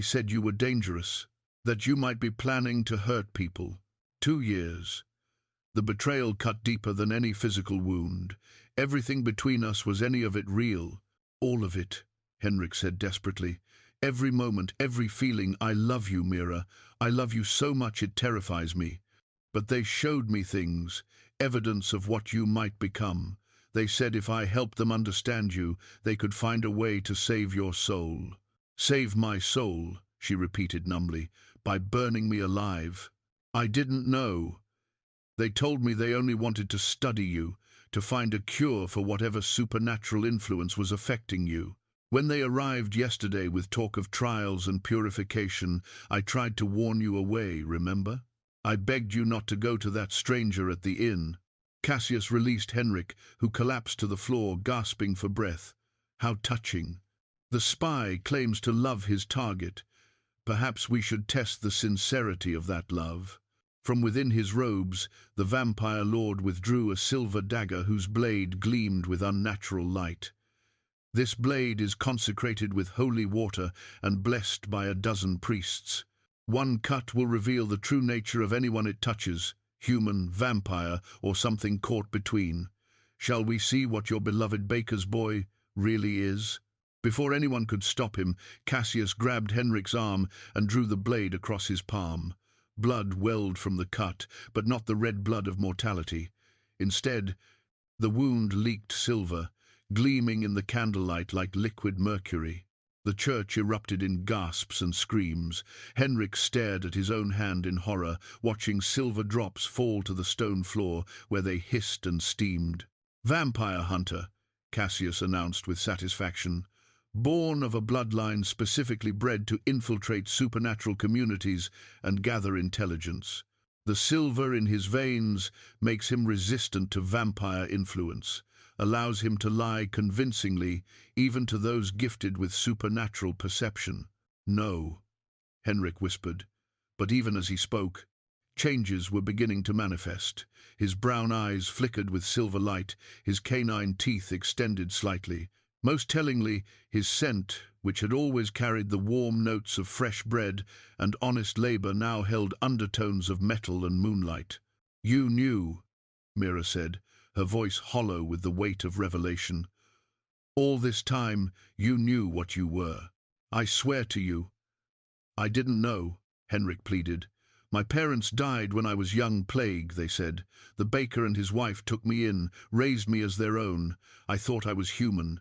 said you were dangerous, that you might be planning to hurt people. 2 years. The betrayal cut deeper than any physical wound. Everything between us, was any of it real?" "All of it," Henrik said desperately. "Every moment, every feeling. I love you, Mira. I love you so much it terrifies me. But they showed me things, evidence of what you might become. They said if I helped them understand you, they could find a way to save your soul." "Save my soul," she repeated numbly, "by burning me alive. I didn't know. They told me they only wanted to study you, to find a cure for whatever supernatural influence was affecting you. When they arrived yesterday with talk of trials and purification, I tried to warn you away, remember? I begged you not to go to that stranger at the inn." Cassius released Henrik, who collapsed to the floor, gasping for breath. "How touching. The spy claims to love his target. Perhaps we should test the sincerity of that love." From within his robes, the vampire lord withdrew a silver dagger whose blade gleamed with unnatural light. "This blade is consecrated with holy water and blessed by a 12 priests. One cut will reveal the true nature of anyone it touches, human, vampire, or something caught between. Shall we see what your beloved baker's boy really is?" Before anyone could stop him, Cassius grabbed Henrik's arm and drew the blade across his palm. Blood welled from the cut, but not the red blood of mortality. Instead, the wound leaked silver, gleaming in the candlelight like liquid mercury. The church erupted in gasps and screams. Henrik stared at his own hand in horror, watching silver drops fall to the stone floor where they hissed and steamed. "Vampire hunter," Cassius announced with satisfaction. "Born of a bloodline specifically bred to infiltrate supernatural communities and gather intelligence. The silver in his veins makes him resistant to vampire influence, allows him to lie convincingly even to those gifted with supernatural perception." "No," Henrik whispered, but even as he spoke, changes were beginning to manifest. His brown eyes flickered with silver light, his canine teeth extended slightly. Most tellingly, his scent, which had always carried the warm notes of fresh bread and honest labor, now held undertones of metal and moonlight. "You knew," Mira said, her voice hollow with the weight of revelation. "All this time, you knew what you were. I swear to you." "I didn't know," Henrik pleaded. "My parents died when I was young, plague, they said. The baker and his wife took me in, raised me as their own. I thought I was human.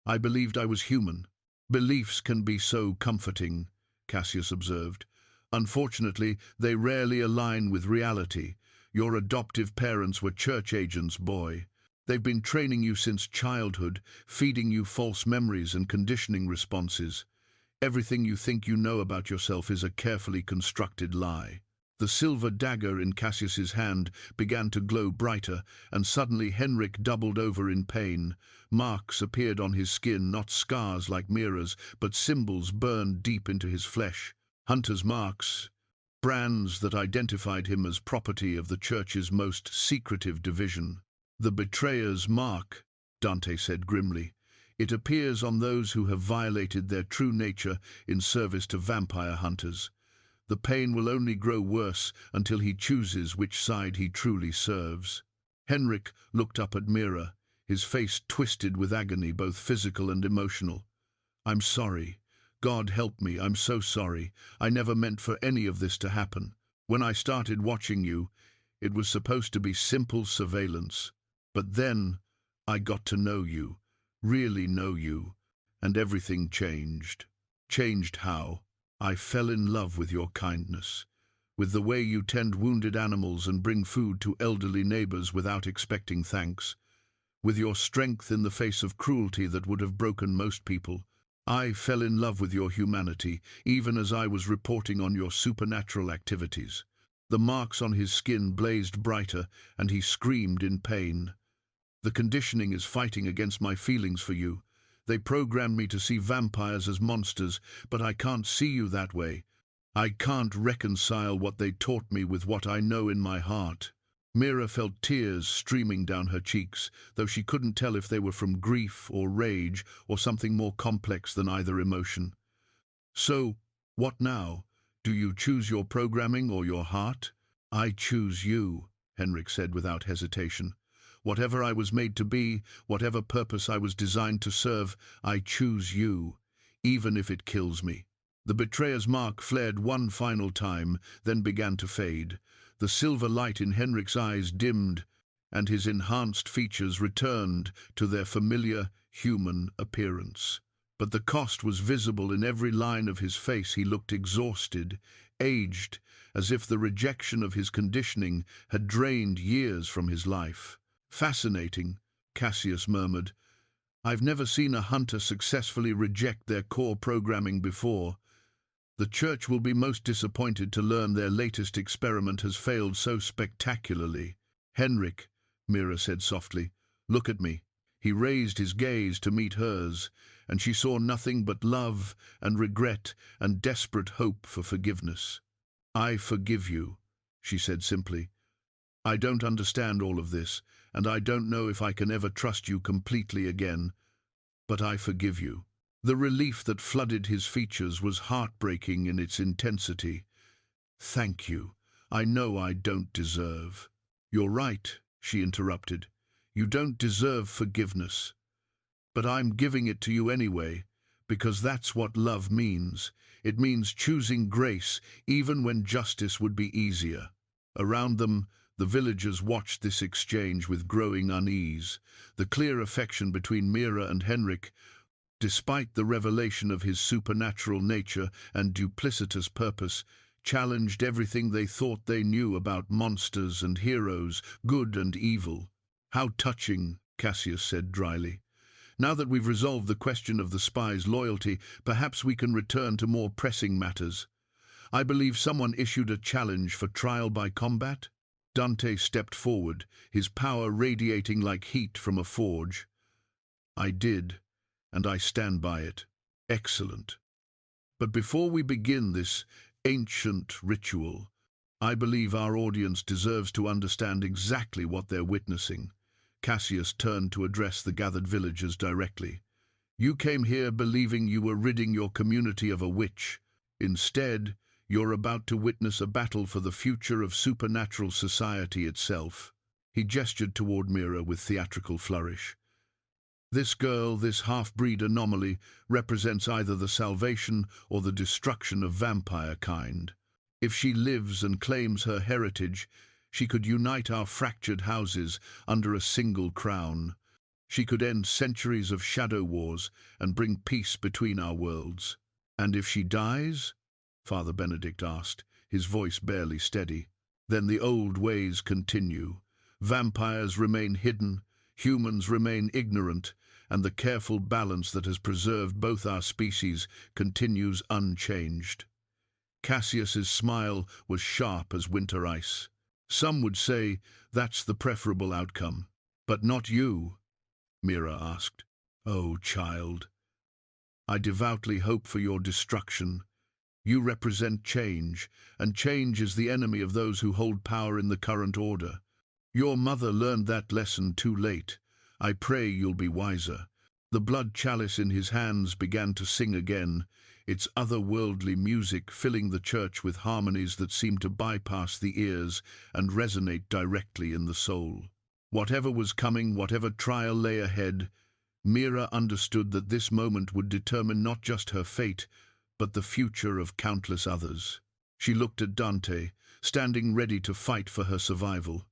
I believed I was human." "Beliefs can be so comforting," Cassius observed. "Unfortunately, they rarely align with reality. Your adoptive parents were church agents, boy. They've been training you since childhood, feeding you false memories and conditioning responses. Everything you think you know about yourself is a carefully constructed lie." The silver dagger in Cassius's hand began to glow brighter, and suddenly Henrik doubled over in pain. Marks appeared on his skin, not scars like Mira's, but symbols burned deep into his flesh. Hunter's marks, brands that identified him as property of the church's most secretive division. "The betrayer's mark," Dante said grimly. "It appears on those who have violated their true nature in service to vampire hunters. The pain will only grow worse until he chooses which side he truly serves." Henrik looked up at Mira, his face twisted with agony, both physical and emotional. "I'm sorry. God help me, I'm so sorry. I never meant for any of this to happen. When I started watching you, it was supposed to be simple surveillance. But then I got to know you, really know you, and everything changed." "Changed how?" "I fell in love with your kindness, with the way you tend wounded animals and bring food to elderly neighbors without expecting thanks, with your strength in the face of cruelty that would have broken most people. I fell in love with your humanity, even as I was reporting on your supernatural activities." The marks on his skin blazed brighter, and he screamed in pain. "The conditioning is fighting against my feelings for you. They programmed me to see vampires as monsters, but I can't see you that way. I can't reconcile what they taught me with what I know in my heart." Mira felt tears streaming down her cheeks, though she couldn't tell if they were from grief or rage or something more complex than either emotion. "So, what now? Do you choose your programming or your heart?" "I choose you," Henrik said without hesitation. "Whatever I was made to be, whatever purpose I was designed to serve, I choose you, even if it kills me." The betrayer's mark flared one final time, then began to fade. The silver light in Henrik's eyes dimmed, and his enhanced features returned to their familiar human appearance. But the cost was visible in every line of his face. He looked exhausted, aged, as if the rejection of his conditioning had drained years from his life. "Fascinating," Cassius murmured. "I've never seen a hunter successfully reject their core programming before. The church will be most disappointed to learn their latest experiment has failed so spectacularly." "Henrik," Mira said softly, "look at me." He raised his gaze to meet hers, and she saw nothing but love and regret and desperate hope for forgiveness. "I forgive you," she said simply. "I don't understand all of this, and I don't know if I can ever trust you completely again, but I forgive you." The relief that flooded his features was heartbreaking in its intensity. "Thank you. I know I don't deserve." "You're right," she interrupted. "You don't deserve forgiveness. But I'm giving it to you anyway, because that's what love means. It means choosing grace, even when justice would be easier." Around them, the villagers watched this exchange with growing unease. The clear affection between Mira and Henrik despite the revelation of his supernatural nature and duplicitous purpose, challenged everything they thought they knew about monsters and heroes, good and evil. "How touching," Cassius said dryly. "Now that we've resolved the question of the spy's loyalty, perhaps we can return to more pressing matters. I believe someone issued a challenge for trial by combat?" Dante stepped forward, his power radiating like heat from a forge. "I did, and I stand by it." "Excellent. But before we begin this ancient ritual, I believe our audience deserves to understand exactly what they're witnessing." Cassius turned to address the gathered villagers directly. "You came here believing you were ridding your community of a witch. Instead, you're about to witness a battle for the future of supernatural society itself." He gestured toward Mira with theatrical flourish. "This girl, this half-breed anomaly, represents either the salvation or the destruction of vampire kind. If she lives and claims her heritage, she could unite our fractured houses under a single crown. She could end centuries of shadow wars and bring peace between our worlds." "And if she dies?" Father Benedict asked, his voice barely steady. "Then the old ways continue. Vampires remain hidden, humans remain ignorant, and the careful balance that has preserved both our species continues unchanged." Cassius's smile was sharp as winter ice. "Some would say that's the preferable outcome. But not you," Mira asked. "Oh, child, I devoutly hope for your destruction. You represent change, and change is the enemy of those who hold power in the current order. Your mother learned that lesson too late. I pray you'll be wiser." The blood chalice in his hands began to sing again, its otherworldly music filling the church with harmonies that seemed to bypass the ears and resonate directly in the soul. Whatever was coming, whatever trial lay ahead, Mira understood that this moment would determine not just her fate, but the future of countless others. She looked at Dante, standing ready to fight for her survival.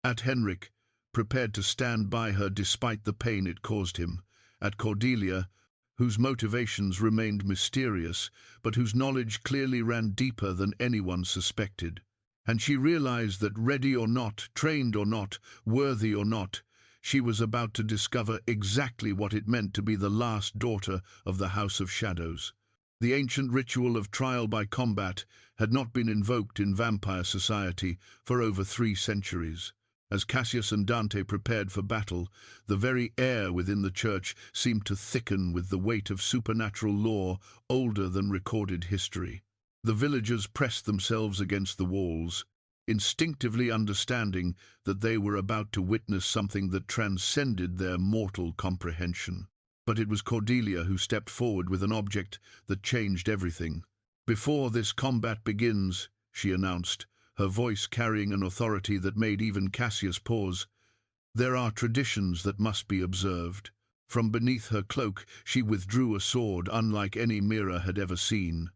At Henrik, prepared to stand by her despite the pain it caused him. At Cordelia, whose motivations remained mysterious, but whose knowledge clearly ran deeper than anyone suspected. And she realized that ready or not, trained or not, worthy or not, she was about to discover exactly what it meant to be the last daughter of the House of Shadows. The ancient ritual of trial by combat had not been invoked in vampire society for over 3 centuries. As Cassius and Dante prepared for battle, the very air within the church seemed to thicken with the weight of supernatural lore older than recorded history. The villagers pressed themselves against the walls, instinctively understanding that they were about to witness something that transcended their mortal comprehension. But it was Cordelia who stepped forward with an object that changed everything. "Before this combat begins," she announced, her voice carrying an authority that made even Cassius pause, "there are traditions that must be observed." From beneath her cloak, she withdrew a sword unlike any Mira had ever seen.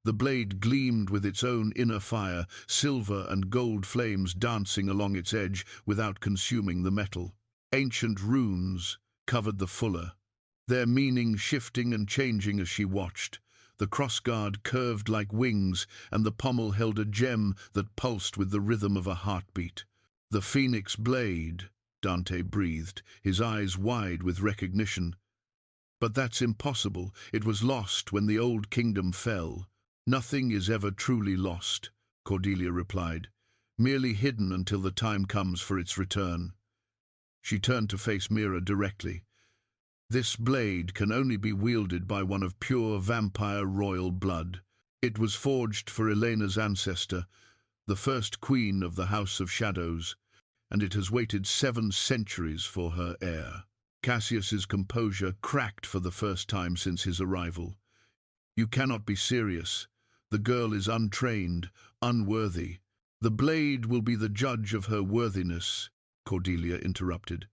The blade gleamed with its own inner fire, silver and gold flames dancing along its edge without consuming the metal. Ancient runes covered the fuller, their meaning shifting and changing as she watched. The crossguard curved like wings, and the pommel held a gem that pulsed with the rhythm of a heartbeat. "The Phoenix Blade," Dante breathed, his eyes wide with recognition. "But that's impossible. It was lost when the old kingdom fell." "Nothing is ever truly lost," Cordelia replied, "merely hidden until the time comes for its return." She turned to face Mira directly. "This blade can only be wielded by one of pure vampire royal blood. It was forged for Elena's ancestor, the first queen of the House of Shadows, and it has waited 7 centuries for her heir." Cassius's composure cracked for the first time since his arrival. "You cannot be serious. The girl is untrained, unworthy." "The blade will be the judge of her worthiness," Cordelia interrupted.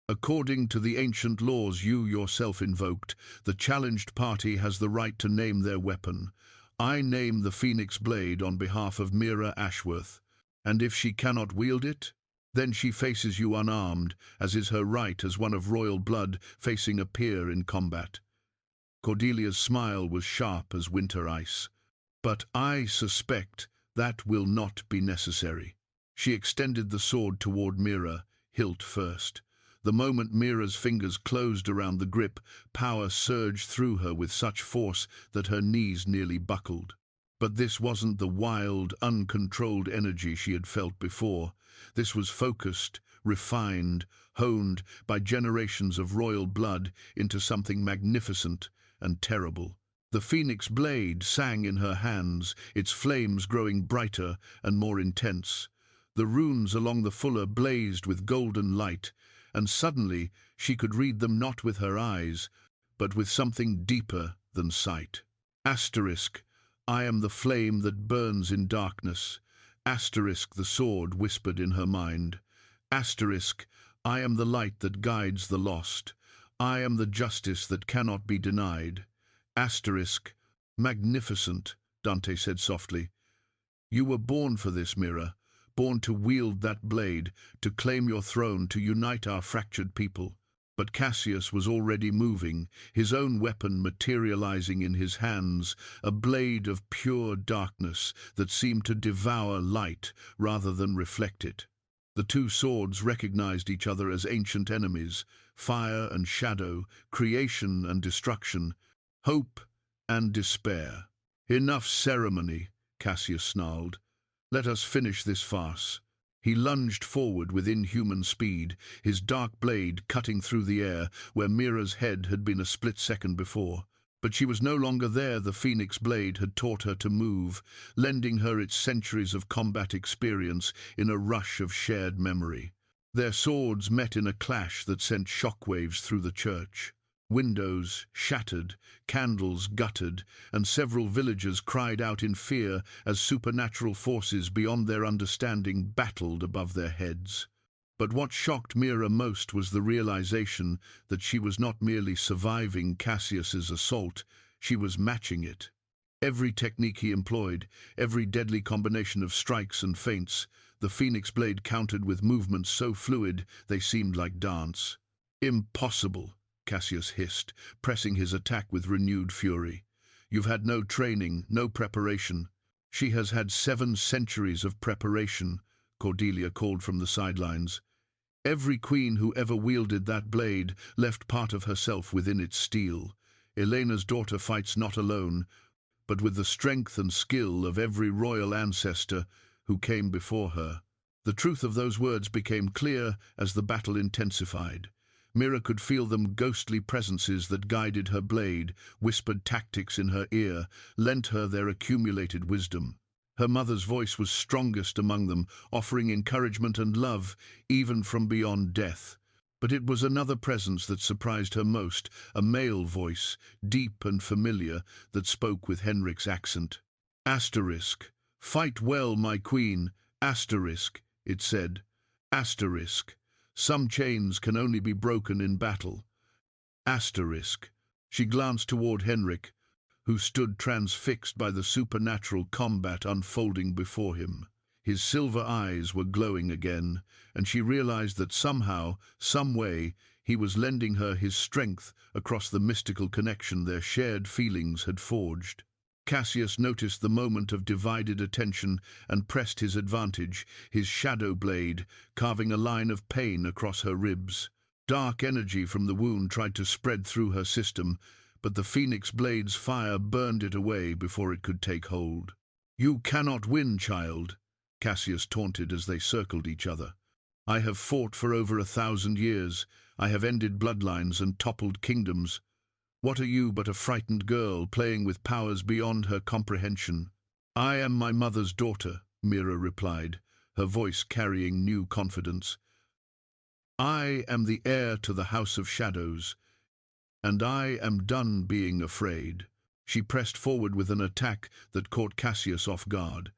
"According to the ancient laws you yourself invoked, the challenged party has the right to name their weapon. I name the Phoenix Blade on behalf of Mira Ashworth, and if she cannot wield it, Then she faces you unarmed, as is her right as one of royal blood facing a peer in combat. Cordelia's smile was sharp as winter ice. But I suspect that will not be necessary. She extended the sword toward Mira, hilt first. The moment Mira's fingers closed around the grip, power surged through her with such force that her knees nearly buckled. But this wasn't the wild, uncontrolled energy she had felt before. This was focused, refined, honed by generations of royal blood into something magnificent and terrible. The phoenix blade sang in her hands, its flames growing brighter and more intense. The runes along the fuller blazed with golden light, and suddenly she could read them not with her eyes, but with something deeper than sight. Asterisk, I am the flame that burns in darkness. Asterisk, the sword whispered in her mind. Asterisk, I am the light that guides the lost. I am the justice that cannot be denied. Asterisk, magnificent, Dante said softly. You were born for this, Mira, born to wield that blade, to claim your throne, to unite our fractured people. But Cassius was already moving, his own weapon materializing in his hands, a blade of pure darkness that seemed to devour light rather than reflect it. The two swords recognized each other as ancient enemies, fire and shadow, creation and destruction, hope and despair. Enough ceremony, Cassius snarled. Let us finish this farce. He lunged forward with inhuman speed, his dark blade cutting through the air where Mira's head had been a split second before. But she was no longer there. The phoenix blade had taught her to move, lending her its centuries of combat experience in a rush of shared memory. Their swords met in a clash that sent shockwaves through the church. Windows shattered, candles guttered, and several villagers cried out in fear as supernatural forces beyond their understanding battled above their heads. But what shocked Mira most was the realization that she was not merely surviving Cassius's assault, she was matching it. Every technique he employed, every deadly combination of strikes and feints, the phoenix blade countered with movements so fluid they seemed like dance. Impossible, Cassius hissed, pressing his attack with renewed fury. You've had no training, no preparation. She has had 7 centuries of preparation, Cordelia called from the sidelines. Every queen who ever wielded that blade left part of herself within its steel. Elena's daughter fights not alone, but with the strength and skill of every royal ancestor who came before her. The truth of those words became clear as the battle intensified. Mira could feel them ghostly presences that guided her blade, whispered tactics in her ear, lent her their accumulated wisdom. Her mother's voice was strongest among them, offering encouragement and love, even from beyond death. But it was another presence that surprised her most, a male voice, deep and familiar, that spoke with Henric's accent. Asterisk, fight well, my queen. Asterisk, it said. Asterisk. Some chains can only be broken in battle. Asterisk. She glanced toward Henrik, who stood transfixed by the supernatural combat unfolding before him. His silver eyes were glowing again, and she realized that somehow, some way, he was lending her his strength across the mystical connection their shared feelings had forged. Cassius noticed the moment of divided attention and pressed his advantage, his shadow blade carving a line of pain across her ribs. Dark energy from the wound tried to spread through her system, but the phoenix blade's fire burned it away before it could take hold. You cannot win, child, Cassius taunted as they circled each other. I have fought for over 1,000 years. I have ended bloodlines and toppled kingdoms. What are you but a frightened girl playing with powers beyond her comprehension? I am my mother's daughter, Mira replied, her voice carrying new confidence. I am the heir to the House of Shadows, and I am done being afraid. She pressed forward with an attack that caught Cassius off guard.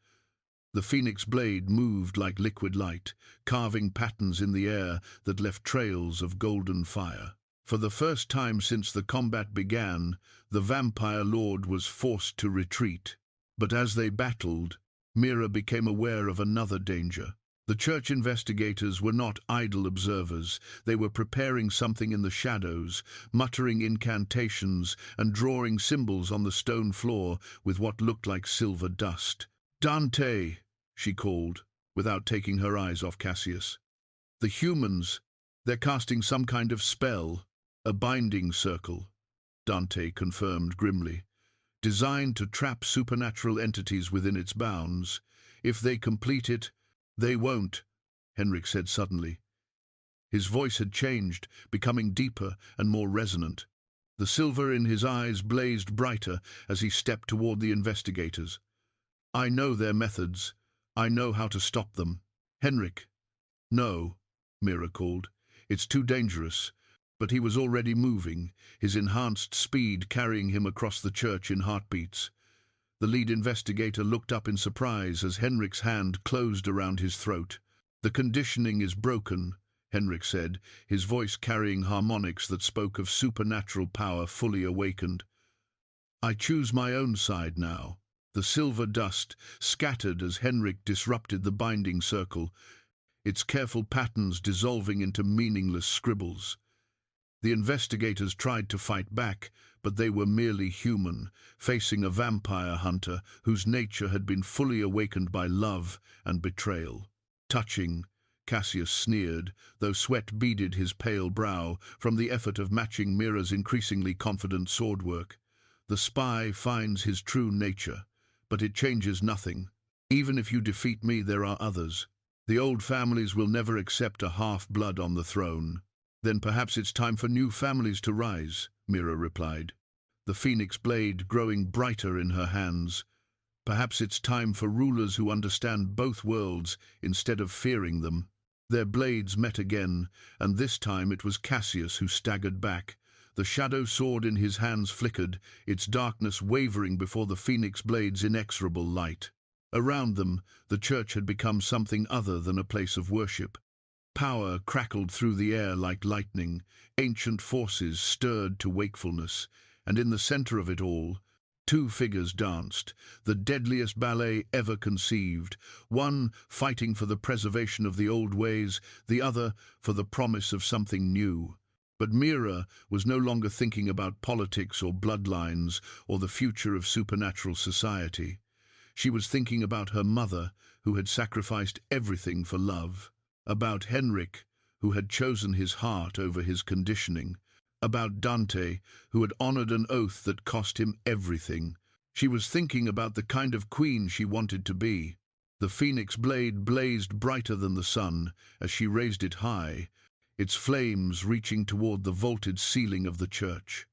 The phoenix blade moved like liquid light, carving patterns in the air that left trails of golden fire. For the first time since the combat began, the vampire lord was forced to retreat. But as they battled, Mira became aware of another danger. The church investigators were not idle observers. They were preparing something in the shadows, muttering incantations and drawing symbols on the stone floor with what looked like silver dust. "Dante!" she called, without taking her eyes off Cassius. "The humans, they're casting some kind of spell, a binding circle," Dante confirmed grimly, "designed to trap supernatural entities within its bounds. If they complete it, they won't," Henrik said suddenly. His voice had changed, becoming deeper and more resonant. The silver in his eyes blazed brighter as he stepped toward the investigators. "I know their methods. I know how to stop them." "Henrik." "No," Mira called. "It's too dangerous." But he was already moving, his enhanced speed carrying him across the church in heartbeats. The lead investigator looked up in surprise as Henrik's hand closed around his throat. "The conditioning is broken," Henrik said, his voice carrying harmonics that spoke of supernatural power fully awakened. "I choose my own side now." The silver dust scattered as Henrik disrupted the binding circle, its careful patterns dissolving into meaningless scribbles. The investigators tried to fight back, but they were merely human, facing a vampire hunter whose nature had been fully awakened by love and betrayal. "Touching," Cassius sneered, though sweat beaded his pale brow from the effort of matching Mira's increasingly confident swordwork. "The spy finds his true nature, but it changes nothing. Even if you defeat me, there are others. The old families will never accept a half-blood on the throne." "Then perhaps it's time for new families to rise," Mira replied, the phoenix blade growing brighter in her hands. "Perhaps it's time for rulers who understand both worlds instead of fearing them." Their blades met again, and this time it was Cassius who staggered back. The shadow sword in his hands flickered, its darkness wavering before the phoenix blade's inexorable light. Around them, the church had become something other than a place of worship. Power crackled through the air like lightning, ancient forces stirred to wakefulness, and in the center of it all, two figures danced, the deadliest ballet ever conceived, one fighting for the preservation of the old ways, the other for the promise of something new. But Mira was no longer thinking about politics or bloodlines or the future of supernatural society. She was thinking about her mother, who had sacrificed everything for love. About Henrik, who had chosen his heart over his conditioning. About Dante, who had honored an oath that cost him everything. She was thinking about the kind of queen she wanted to be. The phoenix blade blazed brighter than the sun as she raised it high, its flames reaching toward the vaulted ceiling of the church.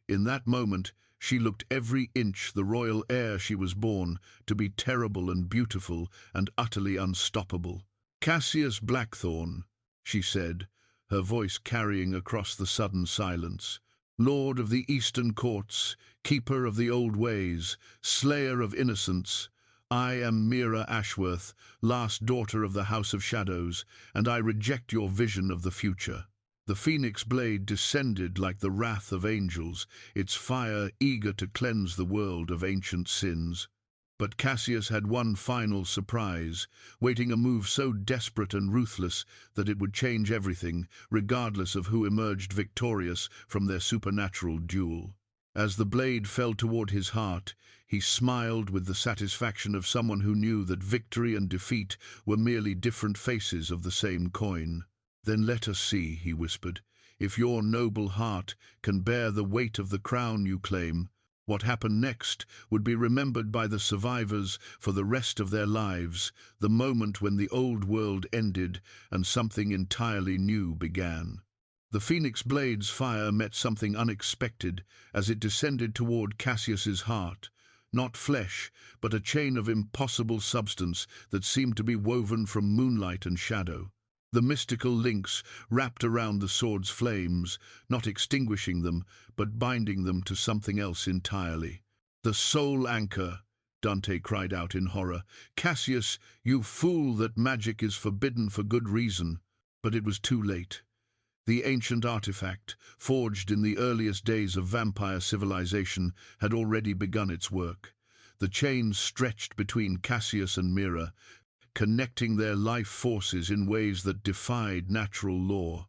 In that moment, she looked every inch the royal heir she was born to be, terrible and beautiful and utterly unstoppable. "Cassius Blackthorn," she said, her voice carrying across the sudden silence. "Lord of the Eastern Courts, keeper of the old ways, slayer of innocence, I am Mira Ashworth, last daughter of the House of Shadows, and I reject your vision of the future." The phoenix blade descended like the wrath of angels, its fire eager to cleanse the world of ancient sins. But Cassius had one final surprise, waiting a move so desperate and ruthless that it would change everything, regardless of who emerged victorious from their supernatural duel. As the blade fell toward his heart, he smiled with the satisfaction of someone who knew that victory and defeat were merely different faces of the same coin. "Then let us see," he whispered, "if your noble heart can bear the weight of the crown you claim. What happened next would be remembered by the survivors for the rest of their lives, the moment when the old world ended and something entirely new began." The phoenix blade's fire met something unexpected as it descended toward Cassius's heart. Not flesh, but a chain of impossible substance that seemed to be woven from moonlight and shadow. The mystical links wrapped around the sword's flames, not extinguishing them, but binding them to something else entirely. "The soul anchor!" Dante cried out in horror. "Cassius, you fool, that magic is forbidden for good reason." But it was too late. The ancient artifact, forged in the earliest days of vampire civilization, had already begun its work. The chain stretched between Cassius and Mira, connecting their life forces in ways that defied natural law.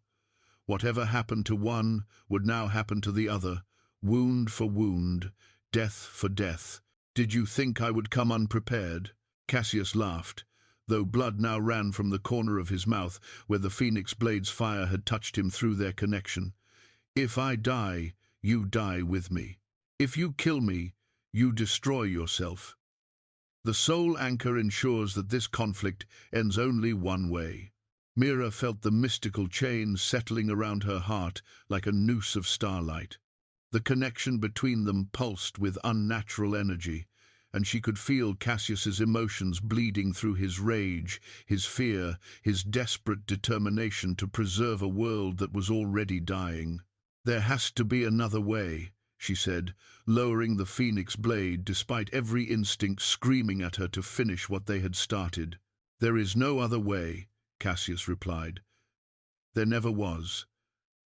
Whatever happened to one would now happen to the other, wound for wound, death for death. "Did you think I would come unprepared?" Cassius laughed, though blood now ran from the corner of his mouth where the phoenix blade's fire had touched him through their connection. "If I die, you die with me. If you kill me, you destroy yourself." The soul anchor ensures that this conflict ends only one way. Mira felt the mystical chain settling around her heart like a noose of starlight. The connection between them pulsed with unnatural energy, and she could feel Cassius's emotions bleeding through his rage, his fear, his desperate determination to preserve a world that was already dying. "There has to be another way," she said, lowering the phoenix blade despite every instinct screaming at her to finish what they had started. "There is no other way," Cassius replied. "There never was.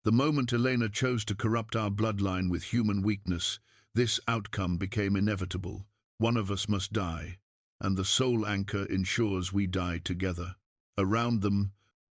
The moment Elena chose to corrupt our bloodline with human weakness, this outcome became inevitable. One of us must die, and the soul anchor ensures we die together." Around them,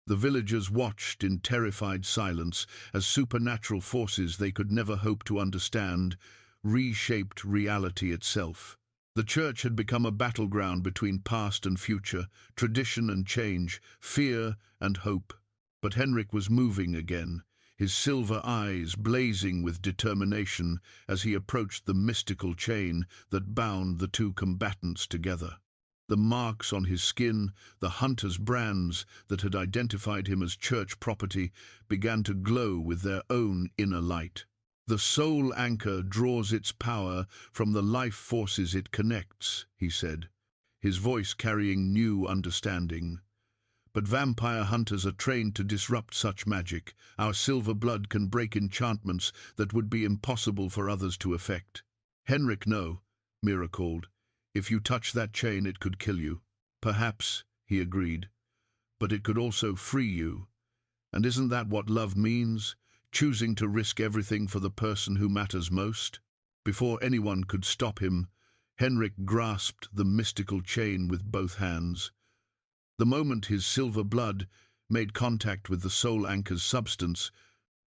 the villagers watched in terrified silence as supernatural forces they could never hope to understand reshaped reality itself. The church had become a battleground between past and future, tradition and change, fear and hope. But Henrik was moving again, his silver eyes blazing with determination as he approached the mystical chain that bound the two combatants together. The marks on his skin, the hunter's brands that had identified him as church property, began to glow with their own inner light. "The soul anchor draws its power from the life forces it connects," he said, his voice carrying new understanding. "But vampire hunters are trained to disrupt such magic. Our silver blood can break enchantments that would be impossible for others to effect." "Henrik, no," Mira called. "If you touch that chain, it could kill you." "Perhaps," he agreed, "but it could also free you. And isn't that what love means? Choosing to risk everything for the person who matters most?" Before anyone could stop him, Henrik grasped the mystical chain with both hands. The moment his silver blood made contact with the soul anchor's substance,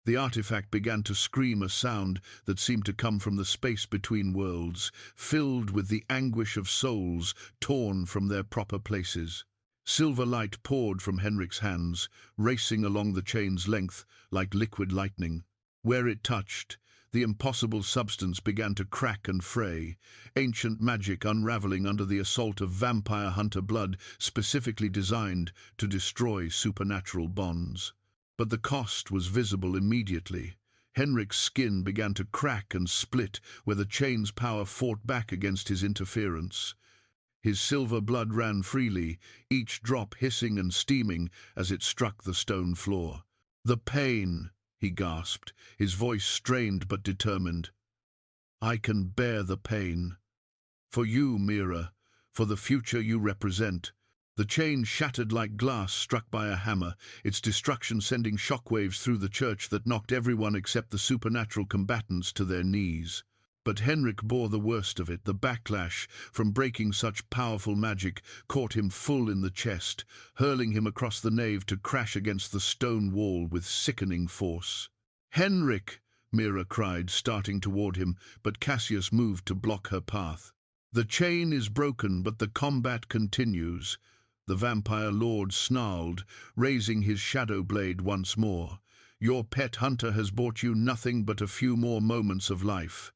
the artifact began to scream a sound that seemed to come from the space between worlds, filled with the anguish of souls torn from their proper places. Silver light poured from Henrik's hands, racing along the chain's length like liquid lightning. Where it touched, the impossible substance began to crack and fray, ancient magic unraveling under the assault of vampire hunter blood specifically designed to destroy supernatural bonds. But the cost was visible immediately. Henrik's skin began to crack and split where the chain's power fought back against his interference. His silver blood ran freely, each drop hissing and steaming as it struck the stone floor. "The pain," he gasped, his voice strained but determined. "I can bear the pain. For you, Mira, for the future you represent." The chain shattered like glass struck by a hammer, its destruction sending shockwaves through the church that knocked everyone except the supernatural combatants to their knees. But Henrik bore the worst of it. The backlash from breaking such powerful magic caught him full in the chest, hurling him across the nave to crash against the stone wall with sickening force. "Henrik!" Mira cried, starting toward him, but Cassius moved to block her path. "The chain is broken, but the combat continues," the vampire lord snarled, raising his shadow blade once more. "Your pet hunter has brought you nothing but a few more moments of life."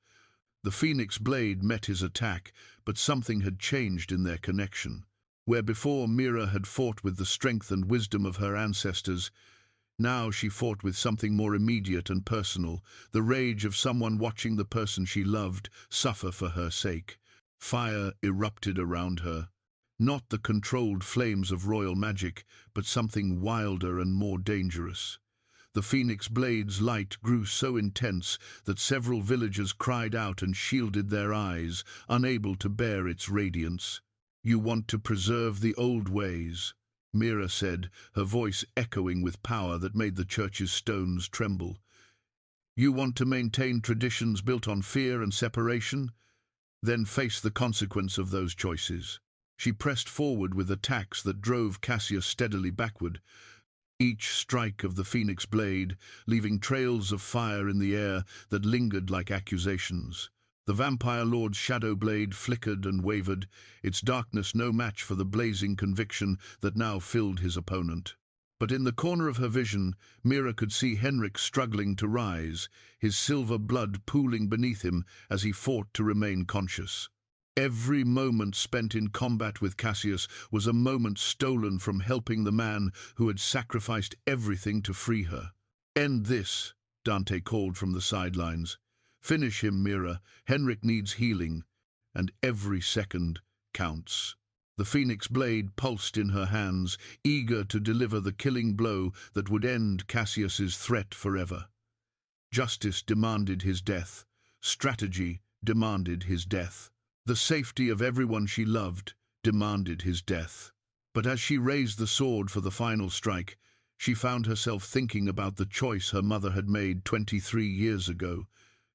The phoenix blade met his attack, but something had changed in their connection. Where before Mira had fought with the strength and wisdom of her ancestors, now she fought with something more immediate and personal, the rage of someone watching the person she loved suffer for her sake. Fire erupted around her. Not the controlled flames of royal magic, but something wilder and more dangerous. The phoenix blade's light grew so intense that several villagers cried out and shielded their eyes, unable to bear its radiance. "You want to preserve the old ways," Mira said, her voice echoing with power that made the church's stones tremble. "You want to maintain traditions built on fear and separation? Then face the consequence of those choices." She pressed forward with attacks that drove Cassius steadily backward, each strike of the phoenix blade leaving trails of fire in the air that lingered like accusations. The vampire lord's shadow blade flickered and wavered, its darkness no match for the blazing conviction that now filled his opponent. But in the corner of her vision, Mira could see Henrik struggling to rise, his silver blood pooling beneath him as he fought to remain conscious. Every moment spent in combat with Cassius was a moment stolen from helping the man who had sacrificed everything to free her. "End this," Dante called from the sidelines. "Finish him, Mira. Henrik needs healing, and every second counts." The phoenix blade pulsed in her hands, eager to deliver the killing blow that would end Cassius's threat forever. Justice demanded his death. Strategy demanded his death. The safety of everyone she loved demanded his death. But as she raised the sword for the final strike, she found herself thinking about the choice her mother had made 23 years ago,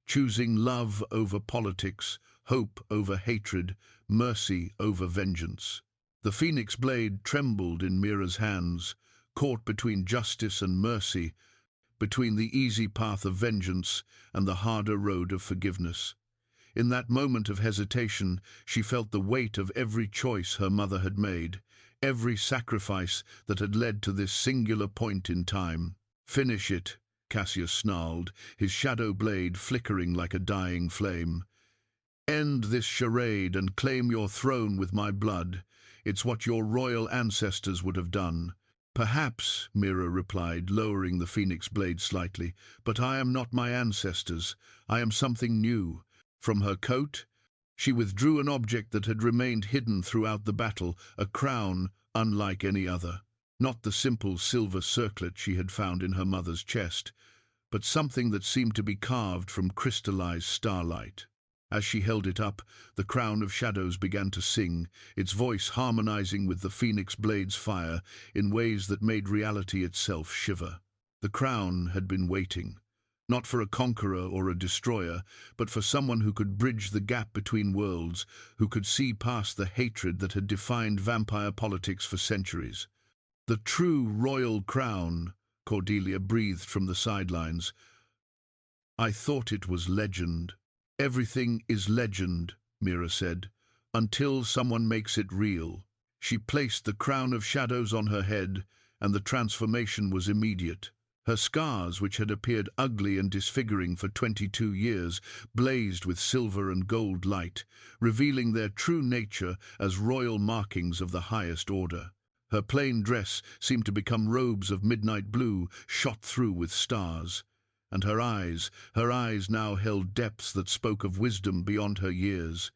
choosing love over politics, hope over hatred, mercy over vengeance. The phoenix blade trembled in Mira's hands, caught between justice and mercy, between the easy path of vengeance and the harder road of forgiveness. In that moment of hesitation, she felt the weight of every choice her mother had made, every sacrifice that had led to this singular point in time. "Finish it," Cassius snarled, his shadow blade flickering like a dying flame. "End this charade and claim your throne with my blood. It's what your royal ancestors would have done." "Perhaps," Mira replied, lowering the phoenix blade slightly, "but I am not my ancestors. I am something new." From her coat, she withdrew an object that had remained hidden throughout the battle, a crown unlike any other. Not the simple silver circlet she had found in her mother's chest, but something that seemed to be carved from crystallized starlight. As she held it up, the crown of shadows began to sing, its voice harmonizing with the phoenix blade's fire in ways that made reality itself shiver. The crown had been waiting. Not for a conqueror or a destroyer, but for someone who could bridge the gap between worlds, who could see past the hatred that had defined vampire politics for centuries. "The true royal crown," Cordelia breathed from the sidelines. "I thought it was legend." "Everything is legend," Mira said, "until someone makes it real." She placed the crown of shadows on her head, and the transformation was immediate. Her scars, which had appeared ugly and disfiguring for 22 years, blazed with silver and gold light, revealing their true nature as royal markings of the highest order. Her plain dress seemed to become robes of midnight blue, shot through with stars. And her eyes now held depths that spoke of wisdom beyond her years.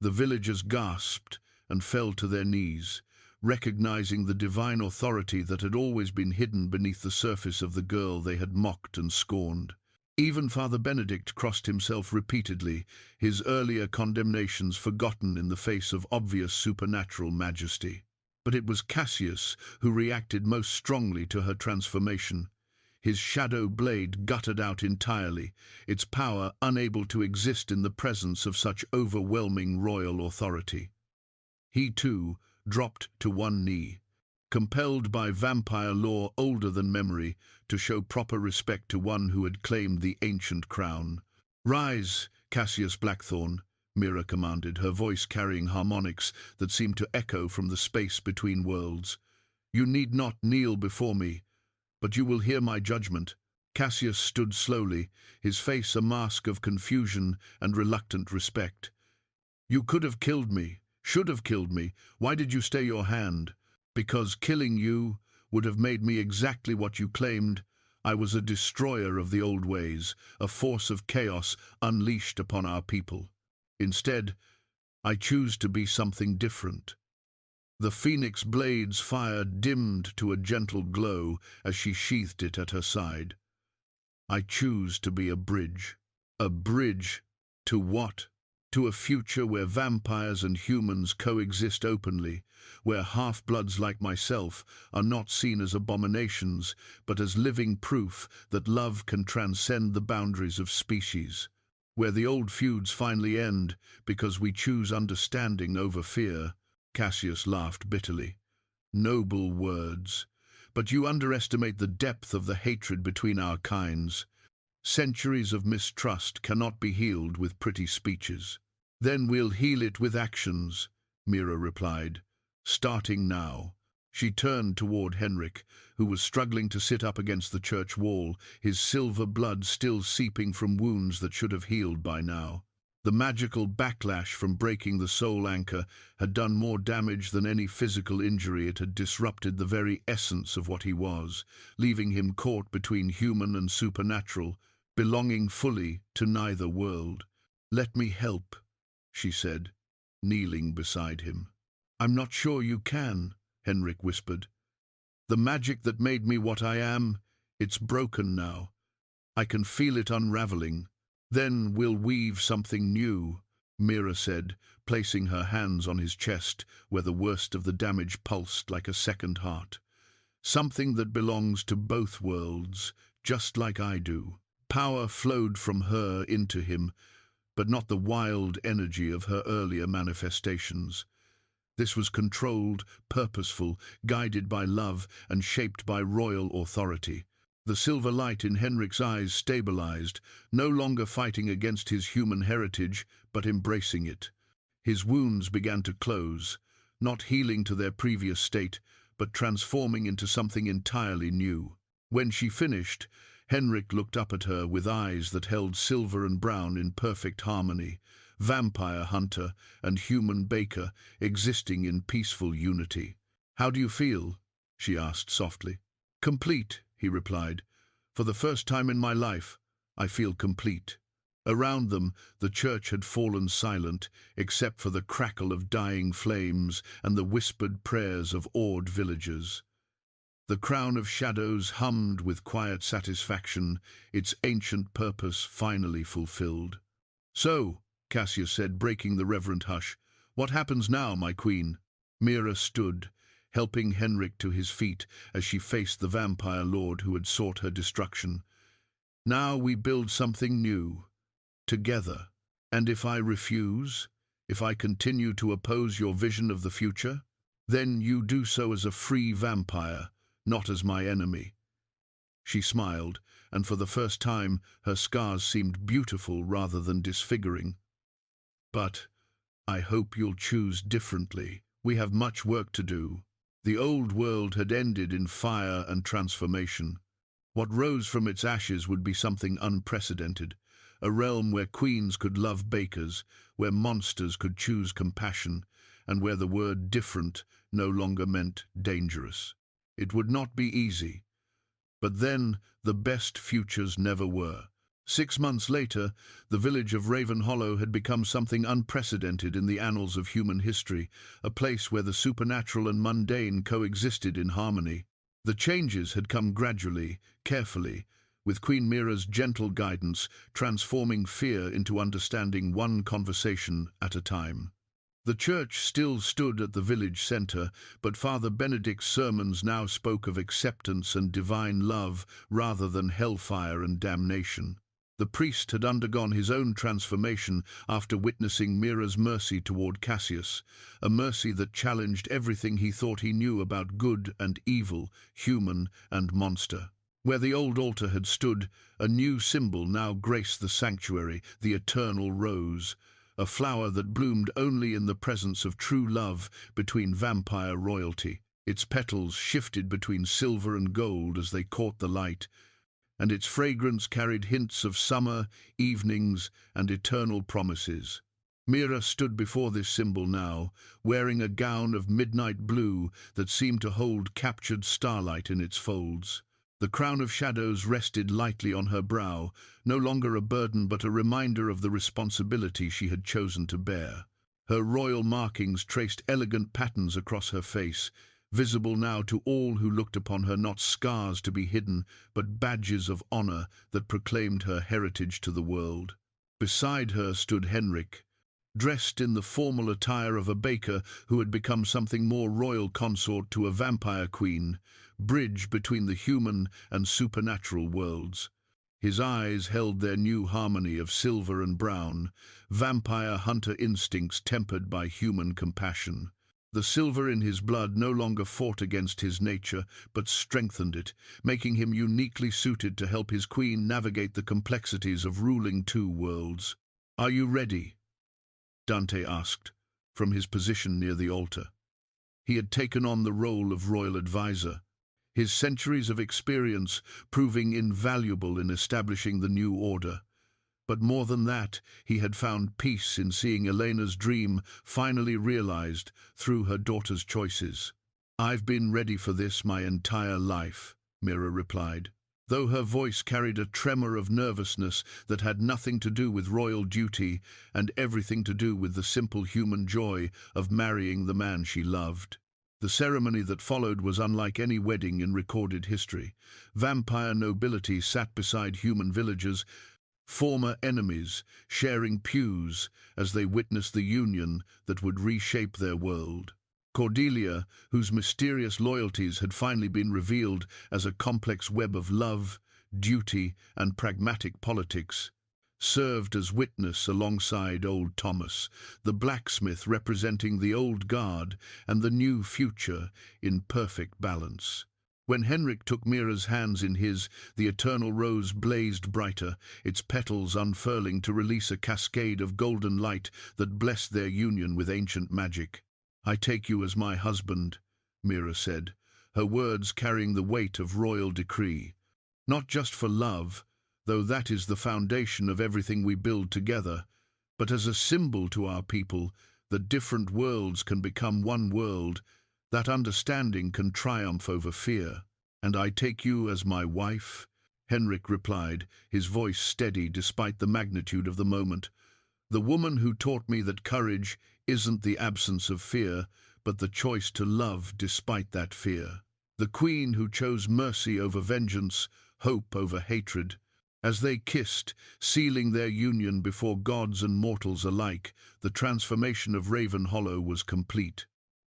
The villagers gasped and fell to their knees, recognizing the divine authority that had always been hidden beneath the surface of the girl they had mocked and scorned. Even Father Benedict crossed himself repeatedly, his earlier condemnations forgotten in the face of obvious supernatural majesty. But it was Cassius who reacted most strongly to her transformation. His shadow blade guttered out entirely, its power unable to exist in the presence of such overwhelming royal authority. He, too, dropped to one knee, compelled by vampire law older than memory to show proper respect to one who had claimed the ancient crown. "Rise, Cassius Blackthorn," Mira commanded, her voice carrying harmonics that seemed to echo from the space between worlds. "You need not kneel before me, but you will hear my judgment." Cassius stood slowly, his face a mask of confusion and reluctant respect. "You could have killed me. Should have killed me. Why did you stay your hand?" "Because killing you would have made me exactly what you claimed. I was a destroyer of the old ways, a force of chaos unleashed upon our people. Instead, I choose to be something different." The phoenix blade's fire dimmed to a gentle glow as she sheathed it at her side. "I choose to be a bridge." "A bridge to what?" "To a future where vampires and humans coexist openly, where half-bloods like myself are not seen as abominations, but as living proof that love can transcend the boundaries of species, where the old feuds finally end because we choose understanding over fear." Cassius laughed bitterly. Noble words. But you underestimate the depth of the hatred between our kinds. Centuries of mistrust cannot be healed with pretty speeches. Then we'll heal it with actions, Mira replied. Starting now. She turned toward Henrik, who was struggling to sit up against the church wall, his silver blood still seeping from wounds that should have healed by now. The magical backlash from breaking the soul anchor had done more damage than any physical injury. It had disrupted the very essence of what he was, leaving him caught between human and supernatural, belonging fully to neither world. "Let me help," she said, kneeling beside him. "I'm not sure you can," Henrik whispered. "The magic that made me what I am, it's broken now. I can feel it unraveling. Then we'll weave something new," Mira said, placing her hands on his chest where the worst of the damage pulsed like a second heart. "Something that belongs to both worlds, just like I do." Power flowed from her into him, but not the wild energy of her earlier manifestations. This was controlled, purposeful, guided by love, and shaped by royal authority. The silver light in Henrik's eyes stabilized, no longer fighting against his human heritage, but embracing it. His wounds began to close, not healing to their previous state, but transforming into something entirely new. When she finished, Henrik looked up at her with eyes that held silver and brown in perfect harmony, vampire hunter and human baker existing in peaceful unity. "How do you feel?" she asked softly. "Complete," he replied. "For the first time in my life, I feel complete." Around them, the church had fallen silent, except for the crackle of dying flames and the whispered prayers of awed villagers. The crown of shadows hummed with quiet satisfaction, its ancient purpose finally fulfilled. "So," Cassius said, breaking the reverent hush, "what happens now, my queen?" Mira stood, helping Henrik to his feet as she faced the vampire lord who had sought her destruction. "Now we build something new, together. And if I refuse, if I continue to oppose your vision of the future, then you do so as a free vampire, not as my enemy." She smiled, and for the first time her scars seemed beautiful rather than disfiguring. "But I hope you'll choose differently. We have much work to do." The old world had ended in fire and transformation. What rose from its ashes would be something unprecedented, a realm where queens could love bakers, where monsters could choose compassion, and where the word different no longer meant dangerous. It would not be easy, but then the best futures never were. 6 months later, the village of Raven Hollow had become something unprecedented in the annals of human history, a place where the supernatural and mundane coexisted in harmony. The changes had come gradually, carefully, with Queen Mira's gentle guidance transforming fear into understanding, one conversation at a time. The church still stood at the village center, but Father Benedict's sermons now spoke of acceptance and divine love rather than hellfire and damnation. The priest had undergone his own transformation after witnessing Mira's mercy toward Cassius, a mercy that challenged everything he thought he knew about good and evil, human and monster. Where the old altar had stood, a new symbol now graced the sanctuary, the eternal rose, a flower that bloomed only in the presence of true love between vampire royalty. Its petals shifted between silver and gold as they caught the light, and its fragrance carried hints of summer, evenings, and eternal promises. Mira stood before this symbol now, wearing a gown of midnight blue that seemed to hold captured starlight in its folds. The crown of shadows rested lightly on her brow, no longer a burden but a reminder of the responsibility she had chosen to bear. Her royal markings traced elegant patterns across her face, visible now to all who looked upon her, not scars to be hidden, but badges of honor that proclaimed her heritage to the world. Beside her stood Henrik, dressed in the formal attire of a baker who had become something more royal, consort to a vampire queen, bridge between the human and supernatural worlds. His eyes held their new harmony of silver and brown, vampire hunter instincts tempered by human compassion. The silver in his blood no longer fought against his nature, but strengthened it, making him uniquely suited to help his queen navigate the complexities of ruling two worlds. "Are you ready?" Dante asked, from his position near the altar. He had taken on the role of royal advisor, his centuries of experience proving invaluable in establishing the new order. But more than that, he had found peace in seeing Elena's dream finally realized through her daughter's choices. "I've been ready for this my entire life," Mira replied, though her voice carried a tremor of nervousness that had nothing to do with royal duty and everything to do with the simple human joy of marrying the man she loved. The ceremony that followed was unlike any wedding in recorded history. Vampire nobility sat beside human villagers, former enemies, sharing pews as they witnessed the union that would reshape their world. Cordelia, whose mysterious loyalties had finally been revealed as a complex web of love, duty, and pragmatic politics, served as witness alongside old Thomas, the blacksmith representing the old guard and the new future in perfect balance. When Henrik took Mira's hands in his, the eternal rose blazed brighter, its petals unfurling to release a cascade of golden light that blessed their union with ancient magic. "I take you as my husband," Mira said, her words carrying the weight of royal decree. "Not just for love, though that is the foundation of everything we build together, but as a symbol to our people that different worlds can become one world, that understanding can triumph over fear." "And I take you as my wife?" Henrik replied, his voice steady despite the magnitude of the moment. "The woman who taught me that courage isn't the absence of fear, but the choice to love despite that fear. The queen who chose mercy over vengeance, hope over hatred." As they kissed, sealing their union before gods and mortals alike, the transformation of Raven Hollow was complete.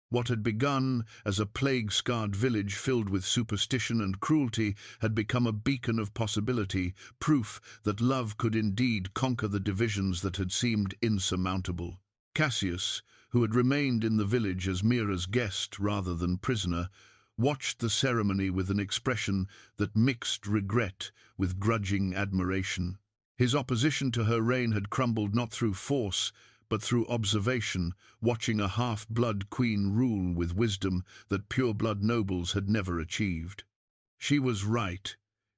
What had begun as a plague-scarred village filled with superstition and cruelty had become a beacon of possibility, proof that love could indeed conquer the divisions that had seemed insurmountable. Cassius, who had remained in the village as Mira's guest rather than prisoner, watched the ceremony with an expression that mixed regret with grudging admiration. His opposition to her reign had crumbled not through force, but through observation, watching a half-blood queen rule with wisdom that pure-blood nobles had never achieved. "She was right,"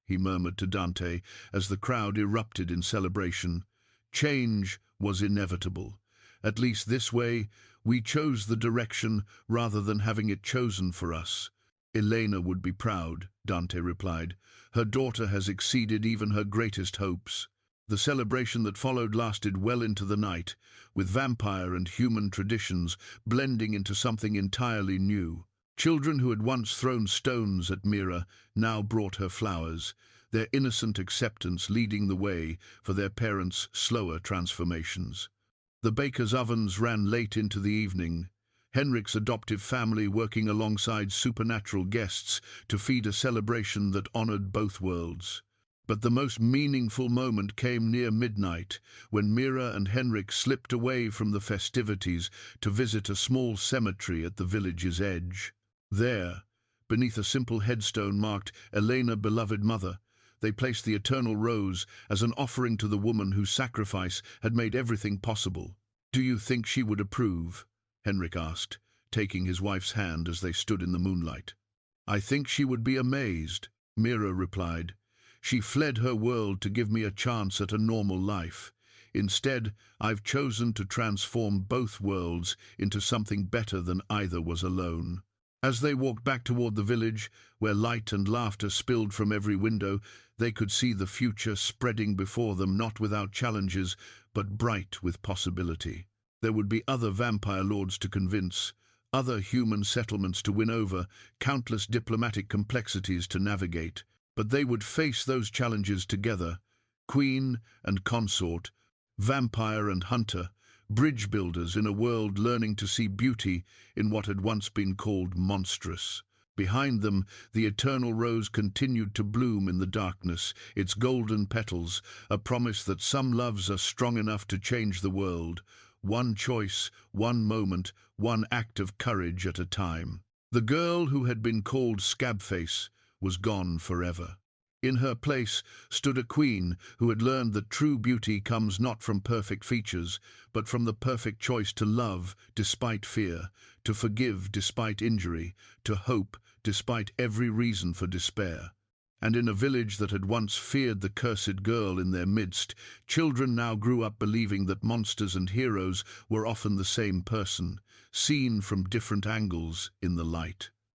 he murmured to Dante as the crowd erupted in celebration. "Change was inevitable. At least this way, we chose the direction rather than having it chosen for us." "Elena would be proud," Dante replied. "Her daughter has exceeded even her greatest hopes." The celebration that followed lasted well into the night, with vampire and human traditions blending into something entirely new. Children who had once thrown stones at Mira now brought her flowers, their innocent acceptance leading the way for their parents' slower transformations. The baker's ovens ran late into the evening, Henrik's adoptive family working alongside supernatural guests to feed a celebration that honored both worlds. But the most meaningful moment came near midnight, when Mira and Henrik slipped away from the festivities to visit a small cemetery at the village's edge. There, beneath a simple headstone marked "Elena, beloved mother," they placed the eternal rose as an offering to the woman whose sacrifice had made everything possible. "Do you think she would approve?" Henrik asked, taking his wife's hand as they stood in the moonlight. "I think she would be amazed," Mira replied. "She fled her world to give me a chance at a normal life. Instead, I've chosen to transform both worlds into something better than either was alone." As they walked back toward the village, where light and laughter spilled from every window, they could see the future spreading before them, not without challenges, but bright with possibility. There would be other vampire lords to convince, other human settlements to win over, countless diplomatic complexities to navigate. But they would face those challenges together, queen and consort, vampire and hunter, bridge builders in a world learning to see beauty in what had once been called monstrous. Behind them, the eternal rose continued to bloom in the darkness, its golden petals, a promise that some loves are strong enough to change the world, one choice, one moment, one act of courage at a time. The girl who had been called Scabface was gone forever. In her place stood a queen who had learned that true beauty comes not from perfect features, but from the perfect choice to love despite fear, to forgive despite injury, to hope despite every reason for despair. And in a village that had once feared the cursed girl in their midst, children now grew up believing that monsters and heroes were often the same person, seen from different angles in the light.